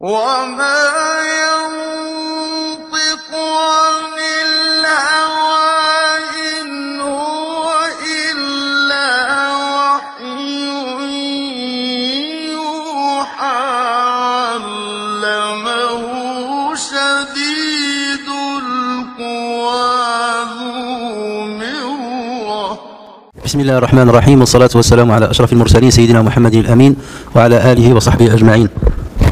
وما ينطق عن الهوى إن هو إلا وحي يوحى علمه شديد القوى ذو مرة. بسم الله الرحمن الرحيم، والصلاة والسلام على أشرف المرسلين سيدنا محمد الأمين وعلى آله وصحبه أجمعين.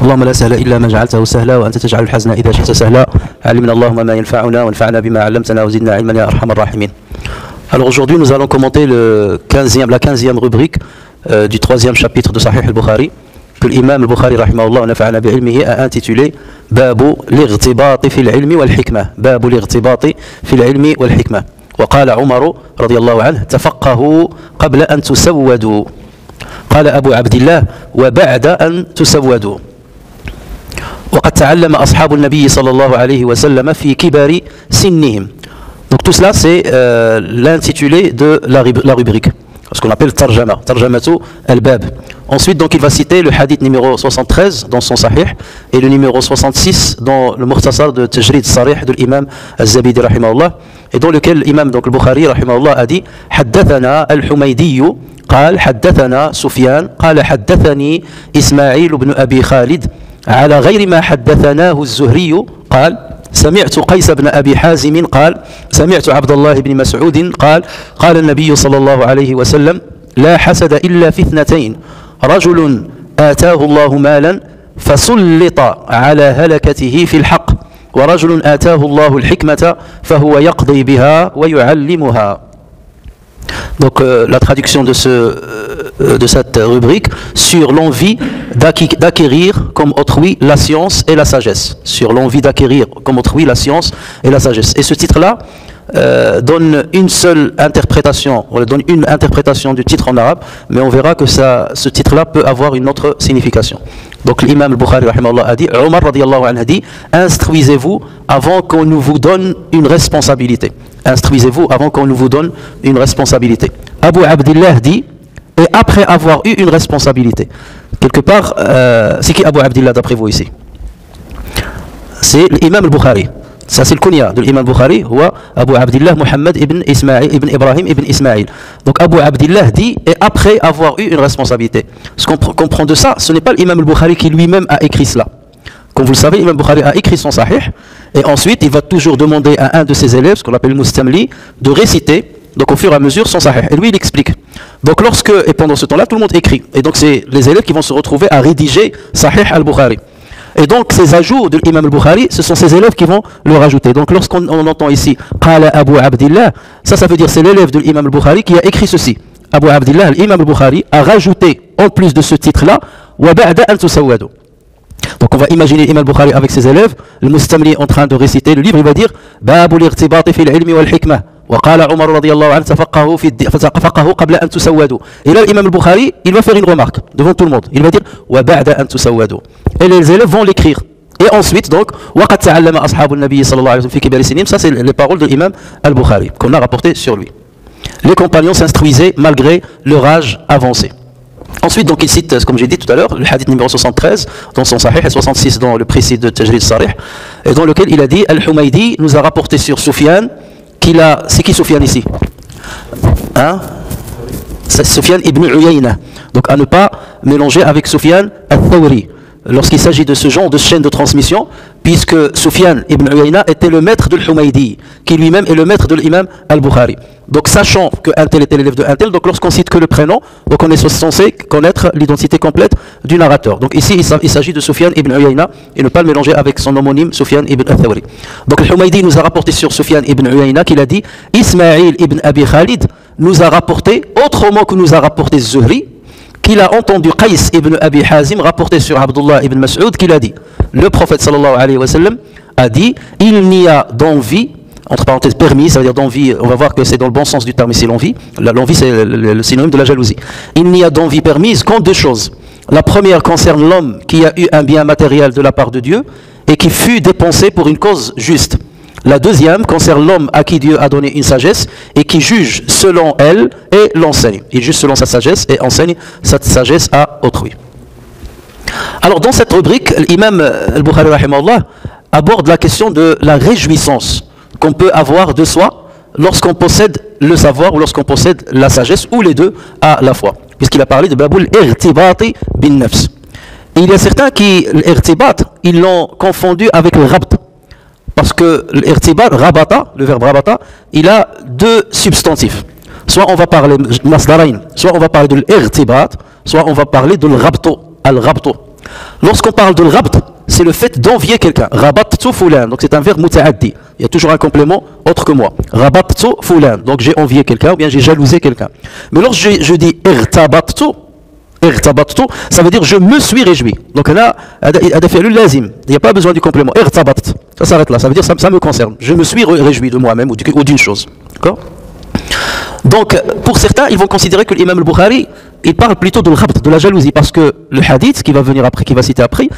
اللهم لا سهل إلا ما جعلته سهلا وأنت تجعل الحزن إذا شئت سهلا. علمنا اللهم ما ينفعنا وانفعنا بما علمتنا وزدنا علما يا أرحم الراحمين. Alors aujourd'hui nous allons commenter la 15e rubrique du 3e chapitre de Sahih al-Bukhari que l'imam al-Bukhari rahimahullah wa nafa'ana bi'ilmihi a intitulé Babu l'irtibati fil ilmi wal hikmah. Babu l'irtibati fil ilmi wal hikmah. وقال عمر رضي الله عنه تفقهوا قبل أن تسودوا. قال أبو عبد الله وبعد أن تسودوا. وقد تعلم أصحاب النبي صلى الله عليه وسلم في كبار سنهم. Donc tout cela c'est l'intitulé de la rubrique, ce qu'on appelle tarjama, tarjamatu al-bab. Ensuite donc il va citer le hadith numéro 73 dans son sahih et le numéro 66 dans le mukhtasar de Tajrid Sarih de l'imam al-Zabidi rahimahullah, et dans lequel l'imam donc al-Bukhari rahimahullah a dit حدثنا الحميدي قال حدثنا سفيان قال حدثني إسماعيل بن أبي خالد على غير ما حدثناه الزهري قال سمعت قيس بن أبي حازم قال سمعت عبد الله بن مسعود قال قال النبي صلى الله عليه وسلم لا حسد إلا في اثنتين رجل آتاه الله مالا فسلط على هلكته في الحق ورجل آتاه الله الحكمة فهو يقضي بها ويعلمها. Donc la traduction de cette rubrique sur l'envie d'acquérir comme autrui la science et la sagesse. Sur l'envie d'acquérir comme autrui la science et la sagesse. Et ce titre-là donne une seule interprétation, on donne une interprétation du titre en arabe, mais on verra que ce titre-là peut avoir une autre signification. Donc l'imam al-Bukhari rahimahullah a dit, Omar radiyallahu anhu a dit, instruisez-vous avant qu'on ne vous donne une responsabilité. Instruisez-vous avant qu'on ne vous donne une responsabilité. Abu Abdillah dit, et après avoir eu une responsabilité. Quelque part, c'est qui Abu Abdillah d'après vous ici? C'est l'imam al-Bukhari. Ça c'est le kunya de l'imam al-Bukhari, ou Abu Abdillah Muhammad ibn Ibrahim ibn Ismaïl. Donc Abu Abdillah dit, et après avoir eu une responsabilité. Ce qu'on comprend de ça, ce n'est pas l'imam al-Bukhari qui lui-même a écrit cela. Comme vous le savez, l'imam al-Bukhari a écrit son sahih, et ensuite il va toujours demander à un de ses élèves, ce qu'on appelle le mustamli, de réciter, donc au fur et à mesure, son sahih. Et lui il explique. Donc et pendant ce temps-là, tout le monde écrit. Et donc c'est les élèves qui vont se retrouver à rédiger sahih al-Bukhari. Et donc ces ajouts de l'imam al-Bukhari, ce sont ses élèves qui vont le rajouter. Donc lorsqu'on entend ici Qala Abu Abdillah, ça veut dire c'est l'élève de l'imam al-Bukhari qui a écrit ceci. Abu Abdillah, l'imam al-Bukhari a rajouté en plus de ce titre-là wa ba'da an tusawwadu. Donc on va imaginer l'imam al-Bukhari avec ses élèves, le mustamli en train de réciter le livre, il va dire Babu l'irtibati fil ilmi wal hikmah. وقال عمر رضي الله عنه تفقهوا قبل أن تسودوا. Et là l'imam al-Bukhari il va faire une remarque devant tout le monde, il va dire وبعد أن تسودوا. Et les élèves vont l'écrire. Et ensuite donc وقد تعلم أصحاب النبي صلى الله عليه وسلم في كبار سنهم. Ça c'est les paroles de l'imam al-Bukhari qu'on a rapporté sur lui. Les compagnons s'instruisaient malgré leur âge avancé. Ensuite donc il cite, comme j'ai dit tout à l'heure, le hadith numéro 73 dans son sahih et 66 dans le précis de Tajrid Sarih, et dans lequel il a dit Al-Humaydi nous a rapporté sur Sufyan. C'est qui Sufyan ici? Hein? C'est Sufyan ibn Uyayna. Donc à ne pas mélanger avec Sufyan al-Thawri lorsqu'il s'agit de ce genre de chaîne de transmission, puisque Sufyan ibn Uyayna était le maître de l'Humaydi, qui lui-même est le maître de l'imam al-Bukhari. Donc sachant qu'un tel était l'élève de un tel, donc lorsqu'on cite que le prénom, donc on est censé connaître l'identité complète du narrateur. Donc ici il s'agit de Sufyan ibn Uyayna et ne pas le mélanger avec son homonyme Sufyan ibn al-Thawri. Donc al-Humaydi nous a rapporté sur Sufyan ibn Uyayna qu'il a dit Ismaïl ibn Abi Khalid nous a rapporté, autrement que nous a rapporté Zuhri, qu'il a entendu Qais ibn Abi Hazim rapporter sur Abdullah ibn Mas'ud qu'il a dit, le prophète sallallahu alayhi wa sallam a dit, il n'y a d'envie, entre parenthèses permis, ça veut dire d'envie, on va voir que c'est dans le bon sens du terme ici l'envie, l'envie c'est le synonyme de la jalousie. Il n'y a d'envie permise qu'en deux choses. La première concerne l'homme qui a eu un bien matériel de la part de Dieu et qui fut dépensé pour une cause juste. La deuxième concerne l'homme à qui Dieu a donné une sagesse et qui juge selon elle et l'enseigne. Il juge selon sa sagesse et enseigne cette sagesse à autrui. Alors dans cette rubrique, l'imam al-Bukhari rahimahullah aborde la question de la réjouissance qu'on peut avoir de soi lorsqu'on possède le savoir ou lorsqu'on possède la sagesse, ou les deux à la fois, puisqu'il a parlé de babul irtibati bin nafs. Et il y a certains qui, l'irtibat, ils l'ont confondu avec le rabt, parce que l'irtibat, rabata, le verbe rabata, il a deux substantifs. Soit on va parler masdarain, soit on va parler de l'irtibat, soit on va parler de l'rabto, al-rabto. Lorsqu'on parle de l'rabt, c'est le fait d'envier quelqu'un. Rabattu fulan, donc c'est un verbe muta'addi. Il y a toujours un complément autre que moi. Rabattu fulan, donc j'ai envié quelqu'un ou bien j'ai jalousé quelqu'un. Mais lorsque je dis irtabattu, ça veut dire je me suis réjoui. Donc là, il n'y a pas besoin du complément. Irtabat, ça s'arrête là, ça veut dire ça me concerne. Je me suis réjoui de moi-même ou d'une chose. D'accord? Donc, pour certains, ils vont considérer que l'imam al-Bukhari, il parle plutôt de l'rabt, de la jalousie, parce que le hadith qui va venir après, qui va citer après,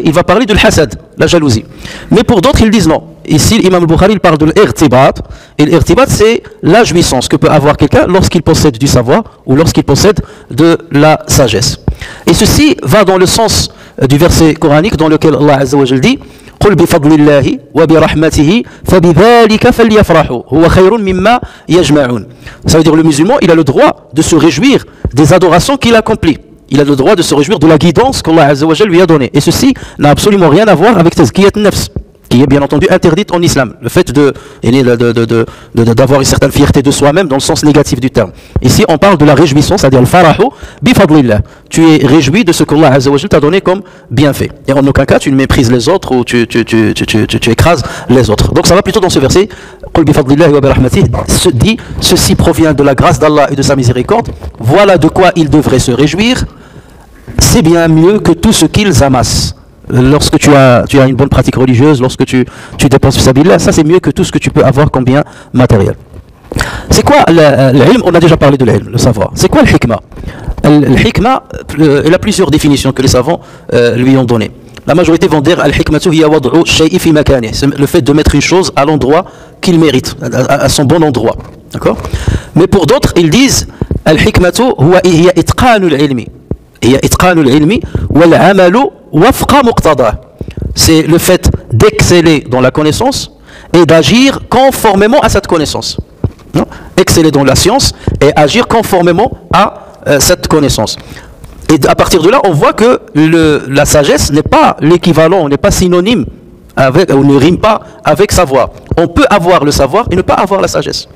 il va parler de l'hasad, la jalousie. Mais pour d'autres, ils disent non. Ici, l'imam al-Bukhari, il parle de l'irtibat, et l'irtibat, c'est la jouissance que peut avoir quelqu'un lorsqu'il possède du savoir ou lorsqu'il possède de la sagesse. Et ceci va dans le sens du verset coranique dans lequel Allah Azza wa Jal dit قل بفضل الله وبرحمته فبذلك فليفرحوا هو خير مما يجمعون. Ça veut dire le musulman, il a le droit de se réjouir des adorations qu'il accomplit. Il a le droit de se réjouir de la guidance qu'Allah Azza wa Jal lui a donnée. Et ceci n'a absolument rien à voir avec tazkiyat nafs, qui est bien entendu interdite en islam. Le fait d'avoir une certaine fierté de soi-même dans le sens négatif du terme. Ici, on parle de la réjouissance, c'est-à-dire le farahu bi fadlillah. Tu es réjoui de ce qu'Allah Azza wa Jal t'a donné comme bienfait. Et en aucun cas, tu ne méprises les autres ou tu écrases les autres. Donc ça va plutôt dans ce verset. Qul bi fadlillahi wa bi rahmatihi, dit, ceci provient de la grâce d'Allah et de sa miséricorde. Voilà de quoi ils devraient se réjouir. C'est bien mieux que tout ce qu'ils amassent. Lorsque tu as une bonne pratique religieuse, lorsque tu dépenses fi sabilillah, ça c'est mieux que tout ce que tu peux avoir comme bien matériel. C'est quoi l'ilm? On a déjà parlé de l'ilm, le savoir. C'est quoi le hikmah? Le hikmah, il a plusieurs définitions que les savants lui ont données. La majorité vont dire al-hikmatu hiya wad'u shay'i fi makani, c'est le fait de mettre une chose à l'endroit qu'il mérite, à son bon endroit. D'accord? Mais pour d'autres, ils disent al-hikmatu hiya itqanul ilmi. C'est le fait d'exceller dans la connaissance et d'agir conformément à cette connaissance. Non? Exceller dans la science et agir conformément à cette connaissance. Et à partir de là, on voit que la sagesse n'est pas l'équivalent, n'est pas synonyme avec, ou ne rime pas avec savoir. On peut avoir le savoir et ne pas avoir la sagesse.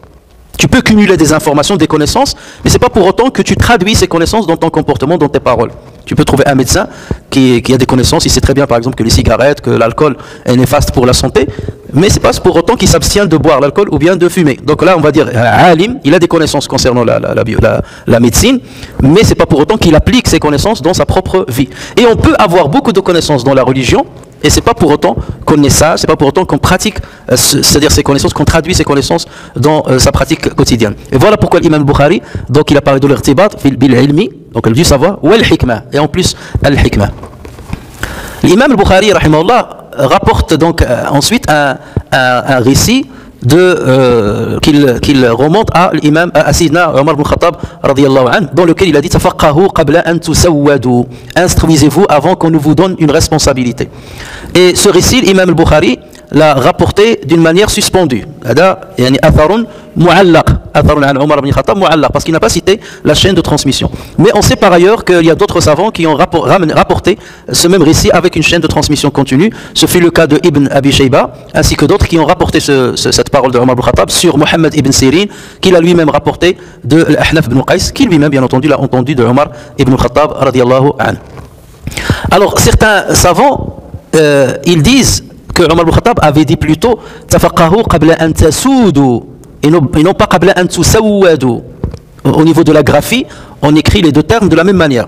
Tu peux cumuler des informations, des connaissances, mais ce n'est pas pour autant que tu traduis ces connaissances dans ton comportement, dans tes paroles. Tu peux trouver un médecin qui a des connaissances, il sait très bien par exemple que les cigarettes, que l'alcool est néfaste pour la santé, mais ce n'est pas pour autant qu'il s'abstient de boire l'alcool ou bien de fumer. Donc là on va dire, alim, il a des connaissances concernant la médecine, mais ce n'est pas pour autant qu'il applique ces connaissances dans sa propre vie. Et on peut avoir beaucoup de connaissances dans la religion, et c'est pas pour autant qu'on est sage, c'est pas pour autant qu'on pratique, c'est-à-dire ces connaissances, qu'on traduit ces connaissances dans sa pratique quotidienne. Et voilà pourquoi l'imam Bukhari, donc il a parlé de l'irtibat, bil ilmi, donc du savoir, ou al-hikmah, et en plus al-hikmah. L'imam Bukhari, rahimahullah, rapporte donc ensuite un récit qu'il remonte à l'imam Sidna Omar ibn Khattab radiyallahu anhu, dans lequel il a dit tafaqahu qabla an tusawwadu, instruisez-vous avant qu'on ne vous donne une responsabilité. Et ce récit l'imam al-Bukhari l'a rapporté d'une manière suspendue, parce qu'il n'a pas cité la chaîne de transmission. Mais on sait par ailleurs qu'il y a d'autres savants qui ont rapporté ce même récit avec une chaîne de transmission continue. Ce fut le cas de Ibn Abi Shayba, ainsi que d'autres qui ont rapporté cette parole de Omar ibn Khattab sur Mohammed ibn Sirin, qu'il a lui-même rapporté de l'Ahnaf ibn Qais, qui lui-même bien entendu l'a entendu de Omar ibn Khattab radiyallahu anhu. Alors certains savants, ils disent que Omar ibn Khattab avait dit plutôt tafaqahu qabla an tasoudu, et non pas qabla an tusawwadu. Au niveau de la graphie, on écrit les deux termes de la même manière.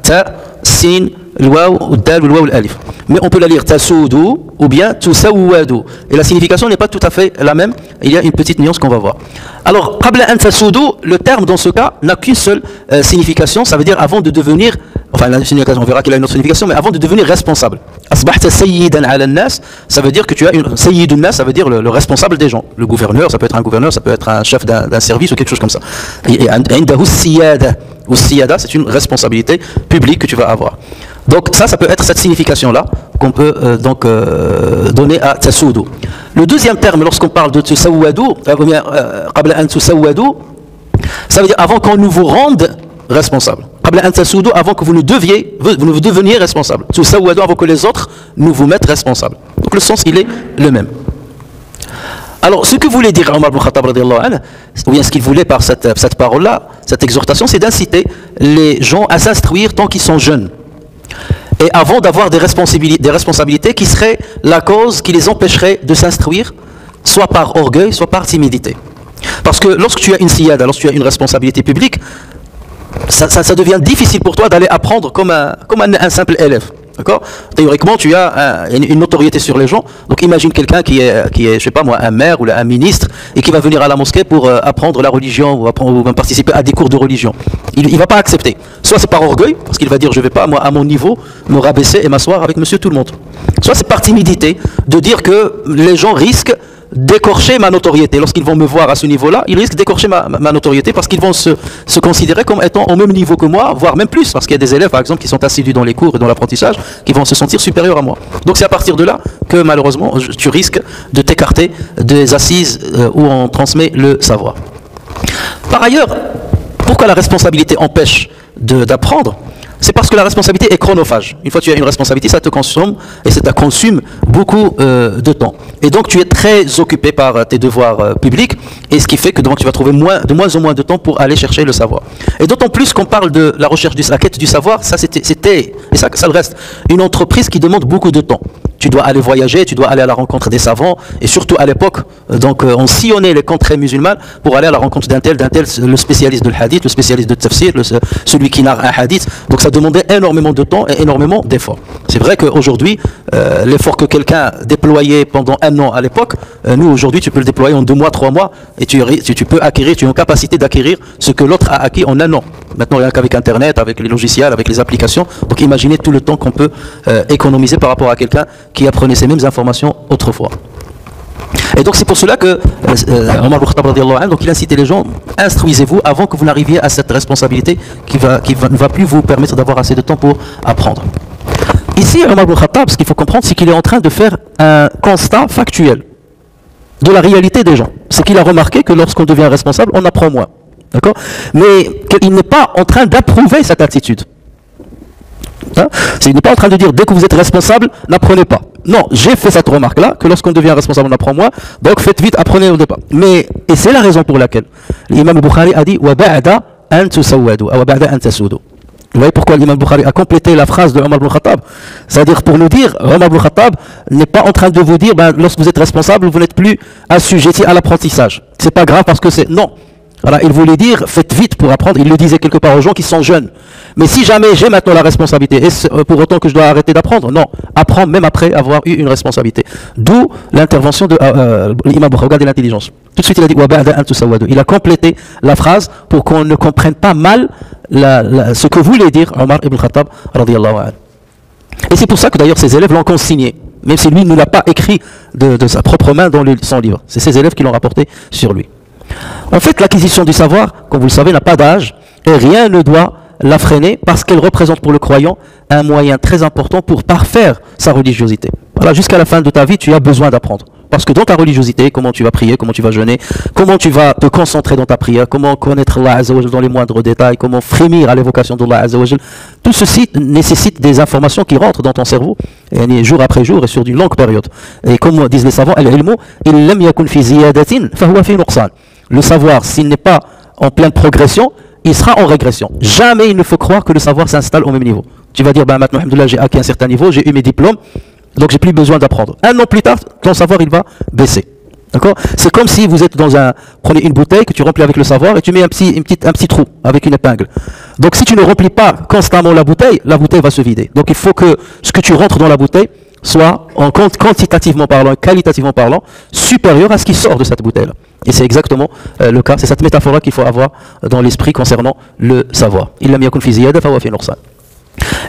Ta, sin, l'waw, dal, l'waw, l'alif. Mais on peut la lire tasoudu ou bien tusawwadu. Et la signification n'est pas tout à fait la même. Il y a une petite nuance qu'on va voir. Alors, qabla an tasoudu, le terme dans ce cas n'a qu'une seule signification. Ça veut dire avant de devenir, enfin la signification, on verra qu'il a une autre signification, mais avant de devenir responsable. Asbahta sayyidan ala nas, ça veut dire que tu as une sayyidun nas, ça veut dire le responsable des gens. Le gouverneur, ça peut être un gouverneur, ça peut être un chef d'un service ou quelque chose comme ça. Et indahu siyada, Ou siyada, c'est une responsabilité publique que tu vas avoir. Donc ça peut être cette signification-là qu'on peut donner à tasawwadu. Le deuxième terme, lorsqu'on parle de tasawwadu, qabla an tusawwadu, ça veut dire avant qu'on nous vous rende responsable. Qabla an tasawwadu, avant que vous ne deveniez responsable. Tusawwadu, avant que les autres nous vous mettent responsable. Donc le sens, il est le même. Alors, ce que voulait dire Omar ibn Khattab, ou bien ce qu'il voulait par cette parole-là, cette exhortation, c'est d'inciter les gens à s'instruire tant qu'ils sont jeunes. Et avant d'avoir des responsabilités qui seraient la cause qui les empêcherait de s'instruire, soit par orgueil, soit par timidité. Parce que lorsque tu as une siyada, lorsque tu as une responsabilité publique, ça devient difficile pour toi d'aller apprendre comme un simple élève. D'accord ? Théoriquement, tu as une notoriété sur les gens. Donc imagine quelqu'un qui est, je sais pas moi, un maire ou un ministre et qui va venir à la mosquée pour apprendre la religion ou participer à des cours de religion. Il va pas accepter. Soit c'est par orgueil, parce qu'il va dire je vais pas moi à mon niveau me rabaisser et m'asseoir avec monsieur tout le monde. Soit c'est par timidité de dire que les gens risquent d'écorcher ma notoriété. Lorsqu'ils vont me voir à ce niveau-là, ils risquent d'écorcher ma notoriété parce qu'ils vont se considérer comme étant au même niveau que moi, voire même plus, parce qu'il y a des élèves, par exemple, qui sont assidus dans les cours et dans l'apprentissage, qui vont se sentir supérieurs à moi. Donc c'est à partir de là que, malheureusement, tu risques de t'écarter des assises où on transmet le savoir. Par ailleurs, pourquoi la responsabilité empêche d'apprendre ? C'est parce que la responsabilité est chronophage. Une fois que tu as une responsabilité, ça te consomme et ça te consume beaucoup de temps. Et donc tu es très occupé par tes devoirs publics, et ce qui fait que donc, tu vas trouver de moins en moins de temps pour aller chercher le savoir. Et d'autant plus qu'on parle de la recherche la quête du savoir, ça c'était, et ça le reste, une entreprise qui demande beaucoup de temps. Tu dois aller voyager, tu dois aller à la rencontre des savants, et surtout à l'époque, donc on sillonnait les contrées musulmanes pour aller à la rencontre d'un tel, le spécialiste de l'hadith, le spécialiste de tafsir, celui qui narre un hadith. Donc ça demandait énormément de temps et énormément d'efforts. C'est vrai qu'aujourd'hui, l'effort que quelqu'un déployait pendant un an à l'époque, nous aujourd'hui tu peux le déployer en 2 mois, 3 mois, et tu peux acquérir, tu as une capacité d'acquérir ce que l'autre a acquis en un an. Maintenant, rien qu'avec Internet, avec les logiciels, avec les applications, donc imaginez tout le temps qu'on peut économiser par rapport à quelqu'un qui apprenait ces mêmes informations autrefois. Et donc c'est pour cela que Omar ibn Khattab, donc il incitait les gens, instruisez-vous avant que vous n'arriviez à cette responsabilité qui ne va plus vous permettre d'avoir assez de temps pour apprendre. Ici, Omar ibn Khattab, ce qu'il faut comprendre, c'est qu'il est en train de faire un constat factuel de la réalité des gens. C'est qu'il a remarqué que lorsqu'on devient responsable, on apprend moins. D'accord ? Mais il n'est pas en train d'approuver cette attitude. Il n'est pas en train de dire dès que vous êtes responsable, n'apprenez pas. Non, j'ai fait cette remarque-là, que lorsqu'on devient responsable, on apprend moins, donc faites vite, apprenez au départ. Et c'est la raison pour laquelle l'imam Bukhari a dit وَبَعْدَ أَن تُسَوَّدُوا ou وَبَعْدَ أَن تَسُودُوا. Vous voyez pourquoi l'imam Bukhari a complété la phrase de Omar ibn Khattab. C'est-à-dire pour nous dire, Omar ibn Khattab n'est pas en train de vous dire, lorsque vous êtes responsable, vous n'êtes plus assujetti à l'apprentissage. C'est pas grave parce que c'est... Non. Voilà, il voulait dire, faites vite pour apprendre. Il le disait quelque part aux gens qui sont jeunes. Mais si jamais j'ai maintenant la responsabilité, est-ce pour autant que je dois arrêter d'apprendre? Non, apprendre même après avoir eu une responsabilité. D'où l'intervention de l'imam Bukhari. Regardez l'intelligence. Tout de suite, il a dit, il a complété la phrase pour qu'on ne comprenne pas mal ce que voulait dire Omar ibn Khattab radiyallahu anhu. Et c'est pour ça que d'ailleurs ses élèves l'ont consigné, même si lui ne l'a pas écrit de sa propre main dans son livre. C'est ses élèves qui l'ont rapporté sur lui. En fait, l'acquisition du savoir, comme vous le savez, n'a pas d'âge et rien ne doit la freiner parce qu'elle représente pour le croyant un moyen très important pour parfaire sa religiosité. Voilà, jusqu'à la fin de ta vie, tu as besoin d'apprendre. Parce que dans ta religiosité, comment tu vas prier, comment tu vas jeûner, comment tu vas te concentrer dans ta prière, comment connaître Allah Azza wa Jal dans les moindres détails, comment frémir à l'évocation d'Allah Azza wa Jal, tout ceci nécessite des informations qui rentrent dans ton cerveau jour après jour et sur une longue période. Et comme disent les savants, le savoir, s'il n'est pas en pleine progression, il sera en régression. Jamais il ne faut croire que le savoir s'installe au même niveau. Tu vas dire, maintenant, alhamdoulilah, j'ai acquis un certain niveau, j'ai eu mes diplômes, donc j'ai plus besoin d'apprendre. Un an plus tard, ton savoir, il va baisser. D'accord ? C'est comme si vous êtes prenez une bouteille que tu remplis avec le savoir et tu mets un petit trou avec une épingle. Donc si tu ne remplis pas constamment la bouteille va se vider. Donc il faut que ce que tu rentres dans la bouteille soit, quantitativement parlant, qualitativement parlant, supérieur à ce qui sort de cette bouteille-là. Et c'est exactement le cas. C'est cette métaphore-là qu'il faut avoir dans l'esprit concernant le savoir.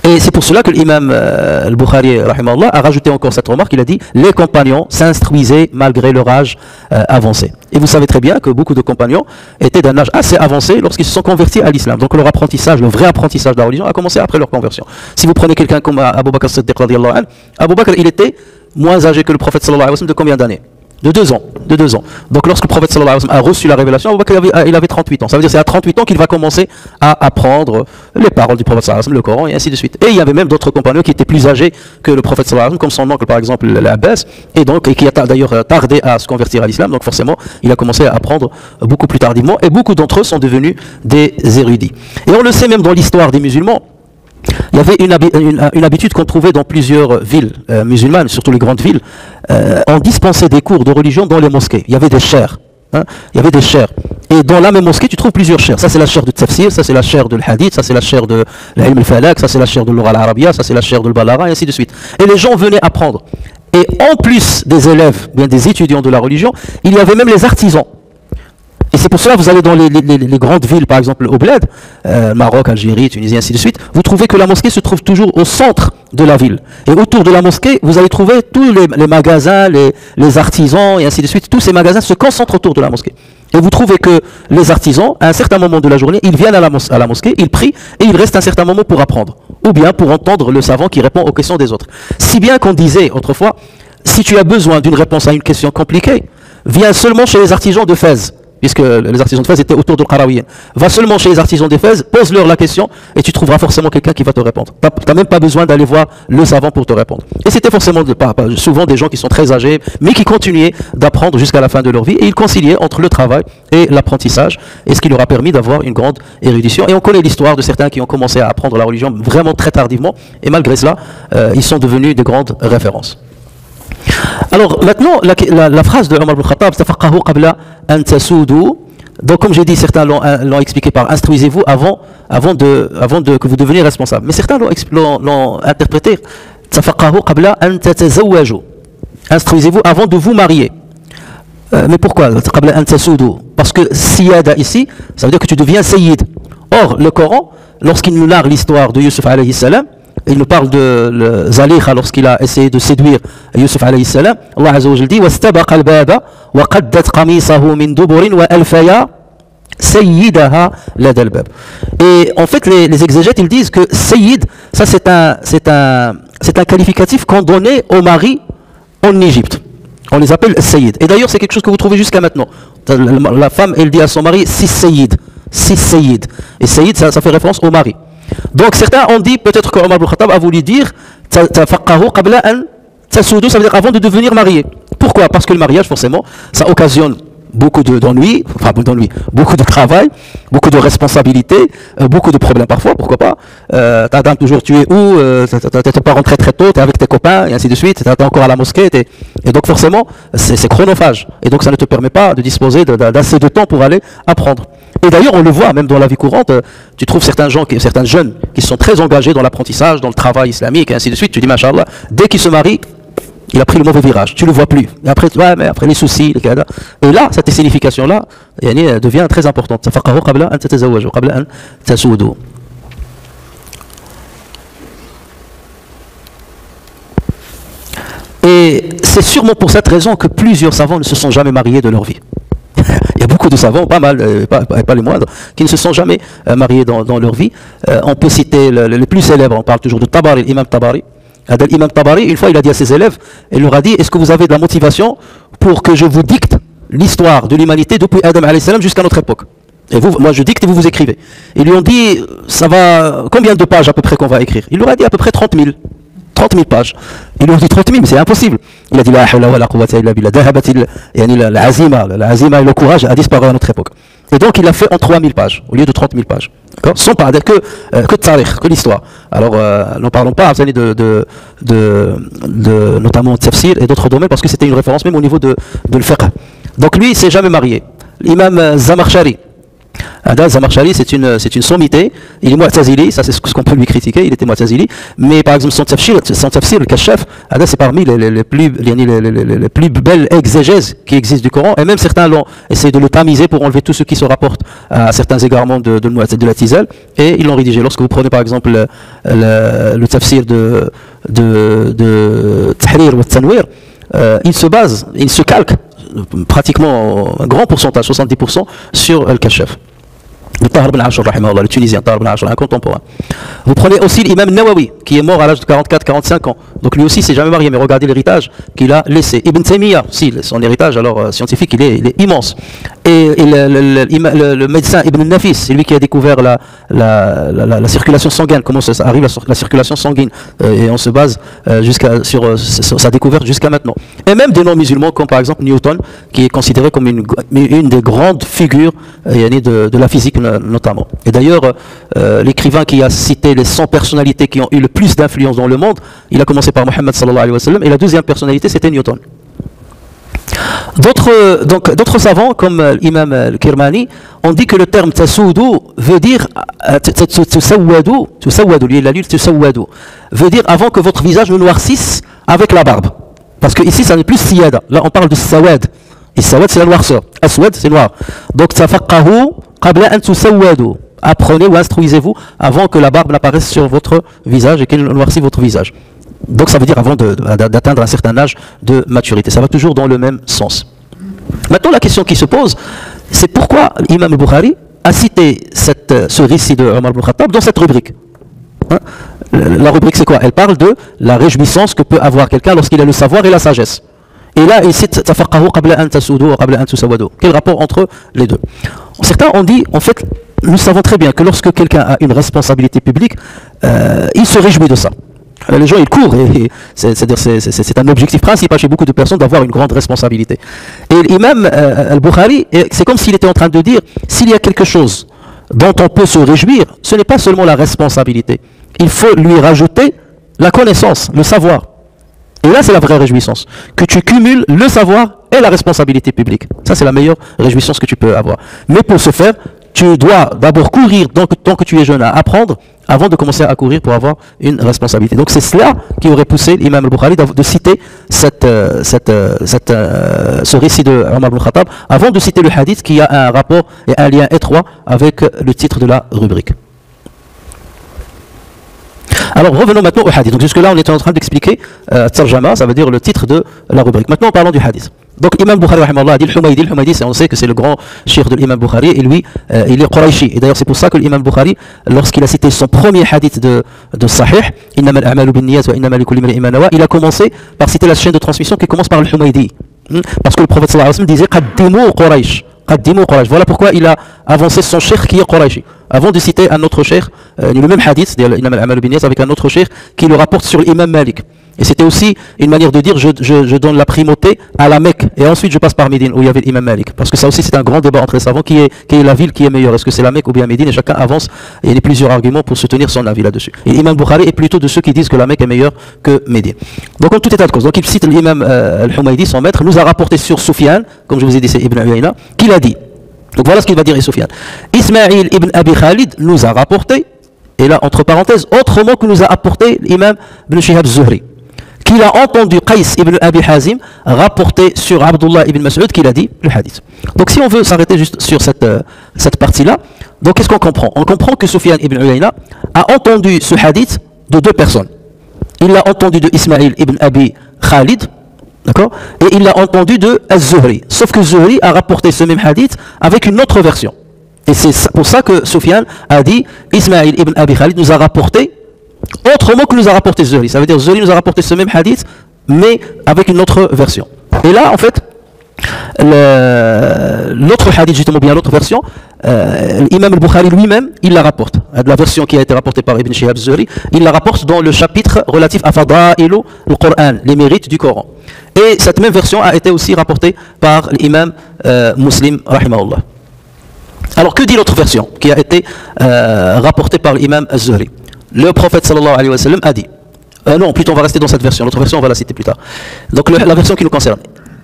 Et c'est pour cela que l'imam al-Bukhari rahimahullah, a rajouté encore cette remarque. Il a dit: les compagnons s'instruisaient malgré leur âge avancé. Et vous savez très bien que beaucoup de compagnons étaient d'un âge assez avancé lorsqu'ils se sont convertis à l'islam. Donc leur apprentissage, le vrai apprentissage de la religion a commencé après leur conversion. Si vous prenez quelqu'un comme Abu Bakr as-Siddiq radiyallahu anhu, Abu Bakr, il était moins âgé que le prophète sallallahu alayhi wa sallam de combien d'années? De 2 ans. De 2 ans. Donc lorsque le prophète sallallahu alayhi wa sallam a reçu la révélation, Abu Bakr il avait 38 ans. Ça veut dire que c'est à 38 ans qu'il va commencer à apprendre les paroles du prophète sallallahu alayhi wa sallam, le Coran et ainsi de suite. Et il y avait même d'autres compagnons qui étaient plus âgés que le prophète sallallahu alayhi wa sallam, comme son oncle par exemple l'Abbas, et qui a d'ailleurs tardé à se convertir à l'islam. Donc forcément, il a commencé à apprendre beaucoup plus tardivement, et beaucoup d'entre eux sont devenus des érudits. Et on le sait même dans l'histoire des musulmans. Il y avait une habitude qu'on trouvait dans plusieurs villes musulmanes, surtout les grandes villes. On dispensait des cours de religion dans les mosquées. Il y avait des chairs. Il y avait des chairs. Et dans la même mosquée, tu trouves plusieurs chairs. Ça, c'est la chaire de tafsir, ça, c'est la chaire de l'hadith, ça, c'est la chaire de l'ilm al-falak, ça, c'est la chaire de l'oral arabia, ça, c'est la chaire de l'balara, et ainsi de suite. Et les gens venaient apprendre. Et en plus des élèves, bien des étudiants de la religion, il y avait même les artisans. Et c'est pour cela que vous allez dans les grandes villes, par exemple au Bled, Maroc, Algérie, Tunisie, ainsi de suite, vous trouvez que la mosquée se trouve toujours au centre de la ville. Et autour de la mosquée, vous allez trouver tous les magasins, les artisans, et ainsi de suite. Tous ces magasins se concentrent autour de la mosquée. Et vous trouvez que les artisans, à un certain moment de la journée, ils viennent à la mosquée, ils prient, et ils restent un certain moment pour apprendre. Ou bien pour entendre le savant qui répond aux questions des autres. Si bien qu'on disait autrefois, si tu as besoin d'une réponse à une question compliquée, viens seulement chez les artisans de Fès. Puisque les artisans de Fès étaient autour de Qarawiyyin. Va seulement chez les artisans de Fès, pose-leur la question et tu trouveras forcément quelqu'un qui va te répondre. Tu n'as même pas besoin d'aller voir le savant pour te répondre. Et c'était forcément souvent des gens qui sont très âgés, mais qui continuaient d'apprendre jusqu'à la fin de leur vie. Et ils conciliaient entre le travail et l'apprentissage, et ce qui leur a permis d'avoir une grande érudition. Et on connaît l'histoire de certains qui ont commencé à apprendre la religion vraiment très tardivement, et malgré cela, ils sont devenus de grandes références. Alors maintenant, la phrase de Omar ibn Khattab, tafaqahu qabla an tasoudu. Donc comme j'ai dit, certains l'ont expliqué par instruisez-vous avant que vous deveniez responsable. Mais certains l'ont interprété tafaqahu qabla an tatazawwaju. Instruisez-vous avant de vous marier. Mais pourquoi qabla an tasoudu? Parce que siyada ici, ça veut dire que tu deviens sayyid. Or le Coran, lorsqu'il nous narre l'histoire de Yusuf alayhi salam, il nous parle de Zalikha lorsqu'il a essayé de séduire Yusuf alayhi salam. Allah Azza wa Jalla dit wastabaqa al-baba wa qaddat qamisahu min duburin wa alfaya sayyidaha lada al-bab. Et en fait les exégètes ils disent que sayyid, ça c'est un qualificatif qu'on donnait aux maris en Égypte. On les appelle sayyid. Et d'ailleurs c'est quelque chose que vous trouvez jusqu'à maintenant. La femme elle dit à son mari si sayyid. Et sayyid ça fait référence au mari. Donc certains ont dit peut-être que Omar ibn Khattab a voulu dire tafaqahu qabla an tasoudu, ça veut dire avant de devenir marié. Pourquoi? Parce que le mariage forcément ça occasionne beaucoup d'ennuis, beaucoup de travail, beaucoup de responsabilités, beaucoup de problèmes parfois, pourquoi pas. T'attends toujours, tu es où, t'es pas rentré très tôt, t'es avec tes copains, et ainsi de suite, t'es encore à la mosquée, et donc forcément, c'est chronophage. Et donc ça ne te permet pas de disposer d'assez de temps pour aller apprendre. Et d'ailleurs, on le voit même dans la vie courante, tu trouves certains jeunes qui sont très engagés dans l'apprentissage, dans le travail islamique, et ainsi de suite, tu dis, machallah, dès qu'ils se marient, il a pris le mauvais virage, tu le vois plus. Et après, mais après les soucis, les cadres. Et là, cette signification-là devient très importante. Tafaqahu qabla an tatazawwaju, qabla an tasoudu. Et c'est sûrement pour cette raison que plusieurs savants ne se sont jamais mariés de leur vie. Il y a beaucoup de savants, pas mal, pas les moindres, qui ne se sont jamais mariés dans leur vie. On peut citer les plus célèbres, on parle toujours de Tabari, l'imam Tabari. L'imam Tabari, une fois, il a dit à ses élèves, il leur a dit, est-ce que vous avez de la motivation pour que je vous dicte l'histoire de l'humanité depuis Adam alayhi salam jusqu'à notre époque? Et vous, moi je dicte et vous écrivez. Ils lui ont dit, ça va, combien de pages à peu près qu'on va écrire? Il leur a dit à peu près 30 000. 30 000 pages. Ils lui ont dit 30 000, mais c'est impossible. Il a dit, la hawla wa la quwwata illa billah, l'azima et le courage a disparu à notre époque. Et donc il l'a fait en 3 000 pages, au lieu de 30 000 pages. Sans parler que tarikh, que l'histoire. Alors, n'en parlons pas notamment de tafsir et d'autres domaines, parce que c'était une référence même au niveau de le fiqh. Donc lui, il ne s'est jamais marié. L'imam Zamakhshari, Zamakhshari, c'est une sommité. Il est mu'tazili, ça c'est ce qu'on peut lui critiquer, il était mu'tazili. Mais par exemple, son tafsir, le Kashaf, c'est parmi les plus belles exégèses qui existent du Coran. Et même certains l'ont essayé de le tamiser pour enlever tout ce qui se rapporte à certains égarements de la Tizal. Et ils l'ont rédigé. Lorsque vous prenez par exemple le tafsir de Tahrir ou Tanwir, il se calque pratiquement un grand pourcentage, 70%, sur le Kashaf. Le Tahir ibn Ashur, le Tunisien, Tahir ibn Ashur, un contemporain. Vous prenez aussi l'imam Nawawi, qui est mort à l'âge de 44-45 ans. Donc lui aussi, s'est jamais marié, mais regardez l'héritage qu'il a laissé. Ibn Taymiyyah, si, son héritage alors scientifique, il est immense. Et le médecin Ibn Nafis, c'est lui qui a découvert la circulation sanguine, comment ça arrive la circulation sanguine. Et on se base sur sa découverte jusqu'à maintenant. Et même des non-musulmans, comme par exemple Newton, qui est considéré comme une des grandes figures de la physique notamment. Et d'ailleurs, l'écrivain qui a cité les 100 personnalités qui ont eu le plus d'influence dans le monde, il a commencé par Mohammed sallallahu alayhi wa sallam, et la deuxième personnalité c'était Newton. D'autres savants, comme l'imam al-Kirmani, ont dit que le terme tassoudou veut dire veut dire avant que votre visage ne noircisse avec la barbe. Parce que ici ça n'est plus siyada, là on parle de sawad. Et sawad c'est la noirceur, aswad c'est noir. Donc tafaqahu qabla an tusawwadu. Apprenez ou instruisez-vous avant que la barbe n'apparaisse sur votre visage et qu'elle noircisse votre visage. Donc ça veut dire avant d'atteindre un certain âge de maturité. Ça va toujours dans le même sens. Maintenant la question qui se pose, c'est pourquoi l'imam al-Bukhari a cité ce récit de Omar ibn Khattab dans cette rubrique. La rubrique c'est quoi? Elle parle de la réjouissance que peut avoir quelqu'un lorsqu'il a le savoir et la sagesse. Et là il cite tafaqahu qabla an tasoudu wa qabla an tusawwadu. Quel rapport entre les deux? Certains ont dit, en fait, nous savons très bien que lorsque quelqu'un a une responsabilité publique, il se réjouit de ça. Les gens ils courent, c'est un objectif principal chez beaucoup de personnes d'avoir une grande responsabilité. Et l'imam al-Bukhari, c'est comme s'il était en train de dire, s'il y a quelque chose dont on peut se réjouir, ce n'est pas seulement la responsabilité. Il faut lui rajouter la connaissance, le savoir. Et là c'est la vraie réjouissance, que tu cumules le savoir et la responsabilité publique. Ça c'est la meilleure réjouissance que tu peux avoir. Mais pour ce faire, tu dois d'abord courir tant que tu es jeune à apprendre avant de commencer à courir pour avoir une responsabilité. Donc c'est cela qui aurait poussé l'imam al-Bukhari de citer ce récit de Omar ibn Khattab avant de citer le hadith qui a un rapport et un lien étroit avec le titre de la rubrique. Alors revenons maintenant au hadith. Donc jusque là on était en train d'expliquer Tarjama, ça veut dire le titre de la rubrique. Maintenant parlons du hadith. Donc Imam Bukhari rahimahullah a dit Al-Humaydi, on sait que c'est le grand cheikh de l'imam Bukhari, et lui il est Qurayshi. Et d'ailleurs c'est pour ça que l'imam Bukhari, lorsqu'il a cité son premier hadith de Sahih, Innamal a'malu binniyat wa innamal likulli imri'in ma nawa, il a commencé par citer la chaîne de transmission qui commence par Al-Humaydi. Parce que le prophète sallallahu alayhi wa sallam disait Qaddimu Quraysh. Voilà pourquoi il a avancé son cheikh qui est Qurayshi. Avant de citer un autre cheikh, le même hadith, Innamal a'malu binniyat, avec un autre cheikh qui le rapporte sur l'imam Malik. Et c'était aussi une manière de dire je donne la primauté à la Mecque et ensuite je passe par Médine où il y avait l'imam Malik. Parce que ça aussi c'est un grand débat entre les savants, qui est la ville qui est meilleure. Est-ce que c'est la Mecque ou bien Médine? Et chacun avance et il y a plusieurs arguments pour soutenir son avis là-dessus. Et l'imam Bukhari est plutôt de ceux qui disent que la Mecque est meilleure que Médine. Donc en tout état de cause, donc il cite l'imam al-Humaydi, son maître, nous a rapporté sur Soufiane, comme je vous ai dit c'est Ibn Uyayna, qu'il a dit. Donc voilà ce qu'il va dire Soufiane. Ismaïl ibn Abi Khalid nous a rapporté, et là entre parenthèses, autrement que nous a apporté l'imam ibn Shihab az-Zuhri, qu'il a entendu Qais ibn Abi Hazim rapporter sur Abdullah ibn Mas'ud qu'il a dit le hadith. Donc si on veut s'arrêter juste sur cette partie-là, donc qu'est-ce qu'on comprend? On comprend que Soufiane ibn Uyayna a entendu ce hadith de deux personnes. Il l'a entendu de Ismaïl ibn Abi Khalid, d'accord, et il l'a entendu de Az-Zuhri. Sauf que Zuhri a rapporté ce même hadith avec une autre version. Et c'est pour ça que Soufiane a dit Ismaïl ibn Abi Khalid nous a rapporté autrement que nous a rapporté Zuhri. Ça veut dire Zuhri nous a rapporté ce même hadith, mais avec une autre version. Et là, en fait, l'autre hadith, justement, bien l'autre version, l'imam al-Bukhari lui-même, il la rapporte. La version qui a été rapportée par Ibn Shihab az-Zuhri, il la rapporte dans le chapitre relatif à Fada'ilu al-Qur'an, les mérites du Coran. Et cette même version a été aussi rapportée par l'imam Muslim, rahimahullah. Alors que dit l'autre version, qui a été rapportée par l'imam az-Zuhri? Le prophète sallallahu alayhi wa sallam a dit, non, plutôt on va rester dans cette version, l'autre version on va la citer plus tard. Donc la version qui nous concerne,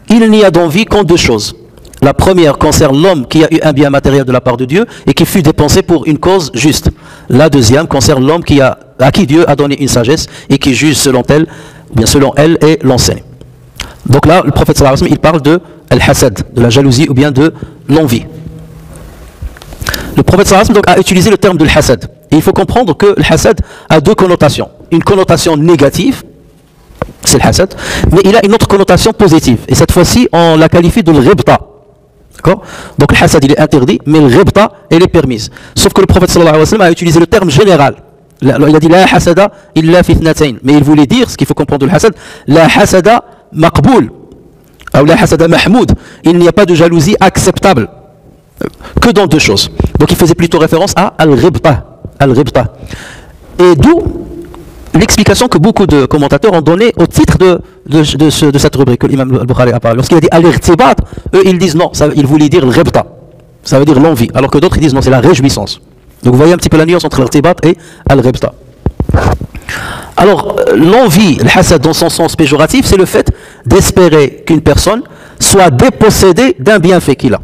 il n'y a dans vie qu'en deux choses, La première concerne l'homme qui a eu un bien matériel de la part de Dieu et qui fut dépensé pour une cause juste. La deuxième concerne l'homme à qui Dieu a donné une sagesse et qui juge selon elle, ou bien selon elle et l'enseigne. Donc là, le prophète sallallahu alayhi wa sallam, il parle de al-hasad, de la jalousie ou bien de l'envie. Le prophète sallallahu alayhi wa sallam donc a utilisé le terme de l'hasad. Et il faut comprendre que l'hasad a deux connotations. Une connotation négative, c'est l'hasad, mais il a une autre connotation positive. Et cette fois-ci, on la qualifie de l'ghibta. D'accord? Donc le hasad, il est interdit, mais le ghibta, elle est permise. Sauf que le prophète sallallahu alayhi wa sallam a utilisé le terme général. Il a dit la hasada illa fi ithnatayn. Mais il voulait dire, ce qu'il faut comprendre de l'hasad, la hasada maqboul, ou la hasada mahmoud. Il n'y a pas de jalousie acceptable que dans deux choses. Donc il faisait plutôt référence à al-ghibta. Al-ghibta. Et d'où l'explication que beaucoup de commentateurs ont donnée au titre de cette rubrique que l'imam al-Bukhari a parlé. Lorsqu'il a dit al-irtibat, eux ils disent non, il voulait dire al-ghibta. Ça veut dire l'envie. Alors que d'autres ils disent non, c'est la réjouissance. Donc vous voyez un petit peu la nuance entre l'irtibat et al-ghibta. Alors l'envie, le hasad dans son sens péjoratif, c'est le fait d'espérer qu'une personne soit dépossédée d'un bienfait qu'il a.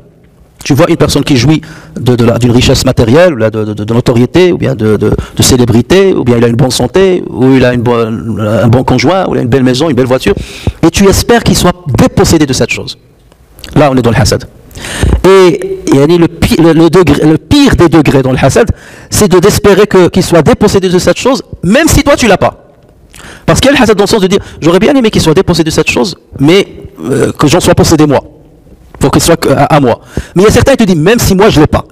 Tu vois une personne qui jouit d'une richesse matérielle, de notoriété, ou bien de célébrité, ou bien il a une bonne santé, ou il a un bon conjoint, ou il a une belle maison, une belle voiture, et tu espères qu'il soit dépossédé de cette chose. Là, on est dans le hasad. Et le pire des degrés dans le hasad, c'est d'espérer qu'il soit dépossédé de cette chose, même si toi tu l'as pas. Parce qu'il y a le hasad dans le sens de dire, j'aurais bien aimé qu'il soit dépossédé de cette chose, mais que j'en sois possédé moi. Pour qu'il soit à moi. Mais il y a certains qui te disent, même si moi je ne l'ai pas,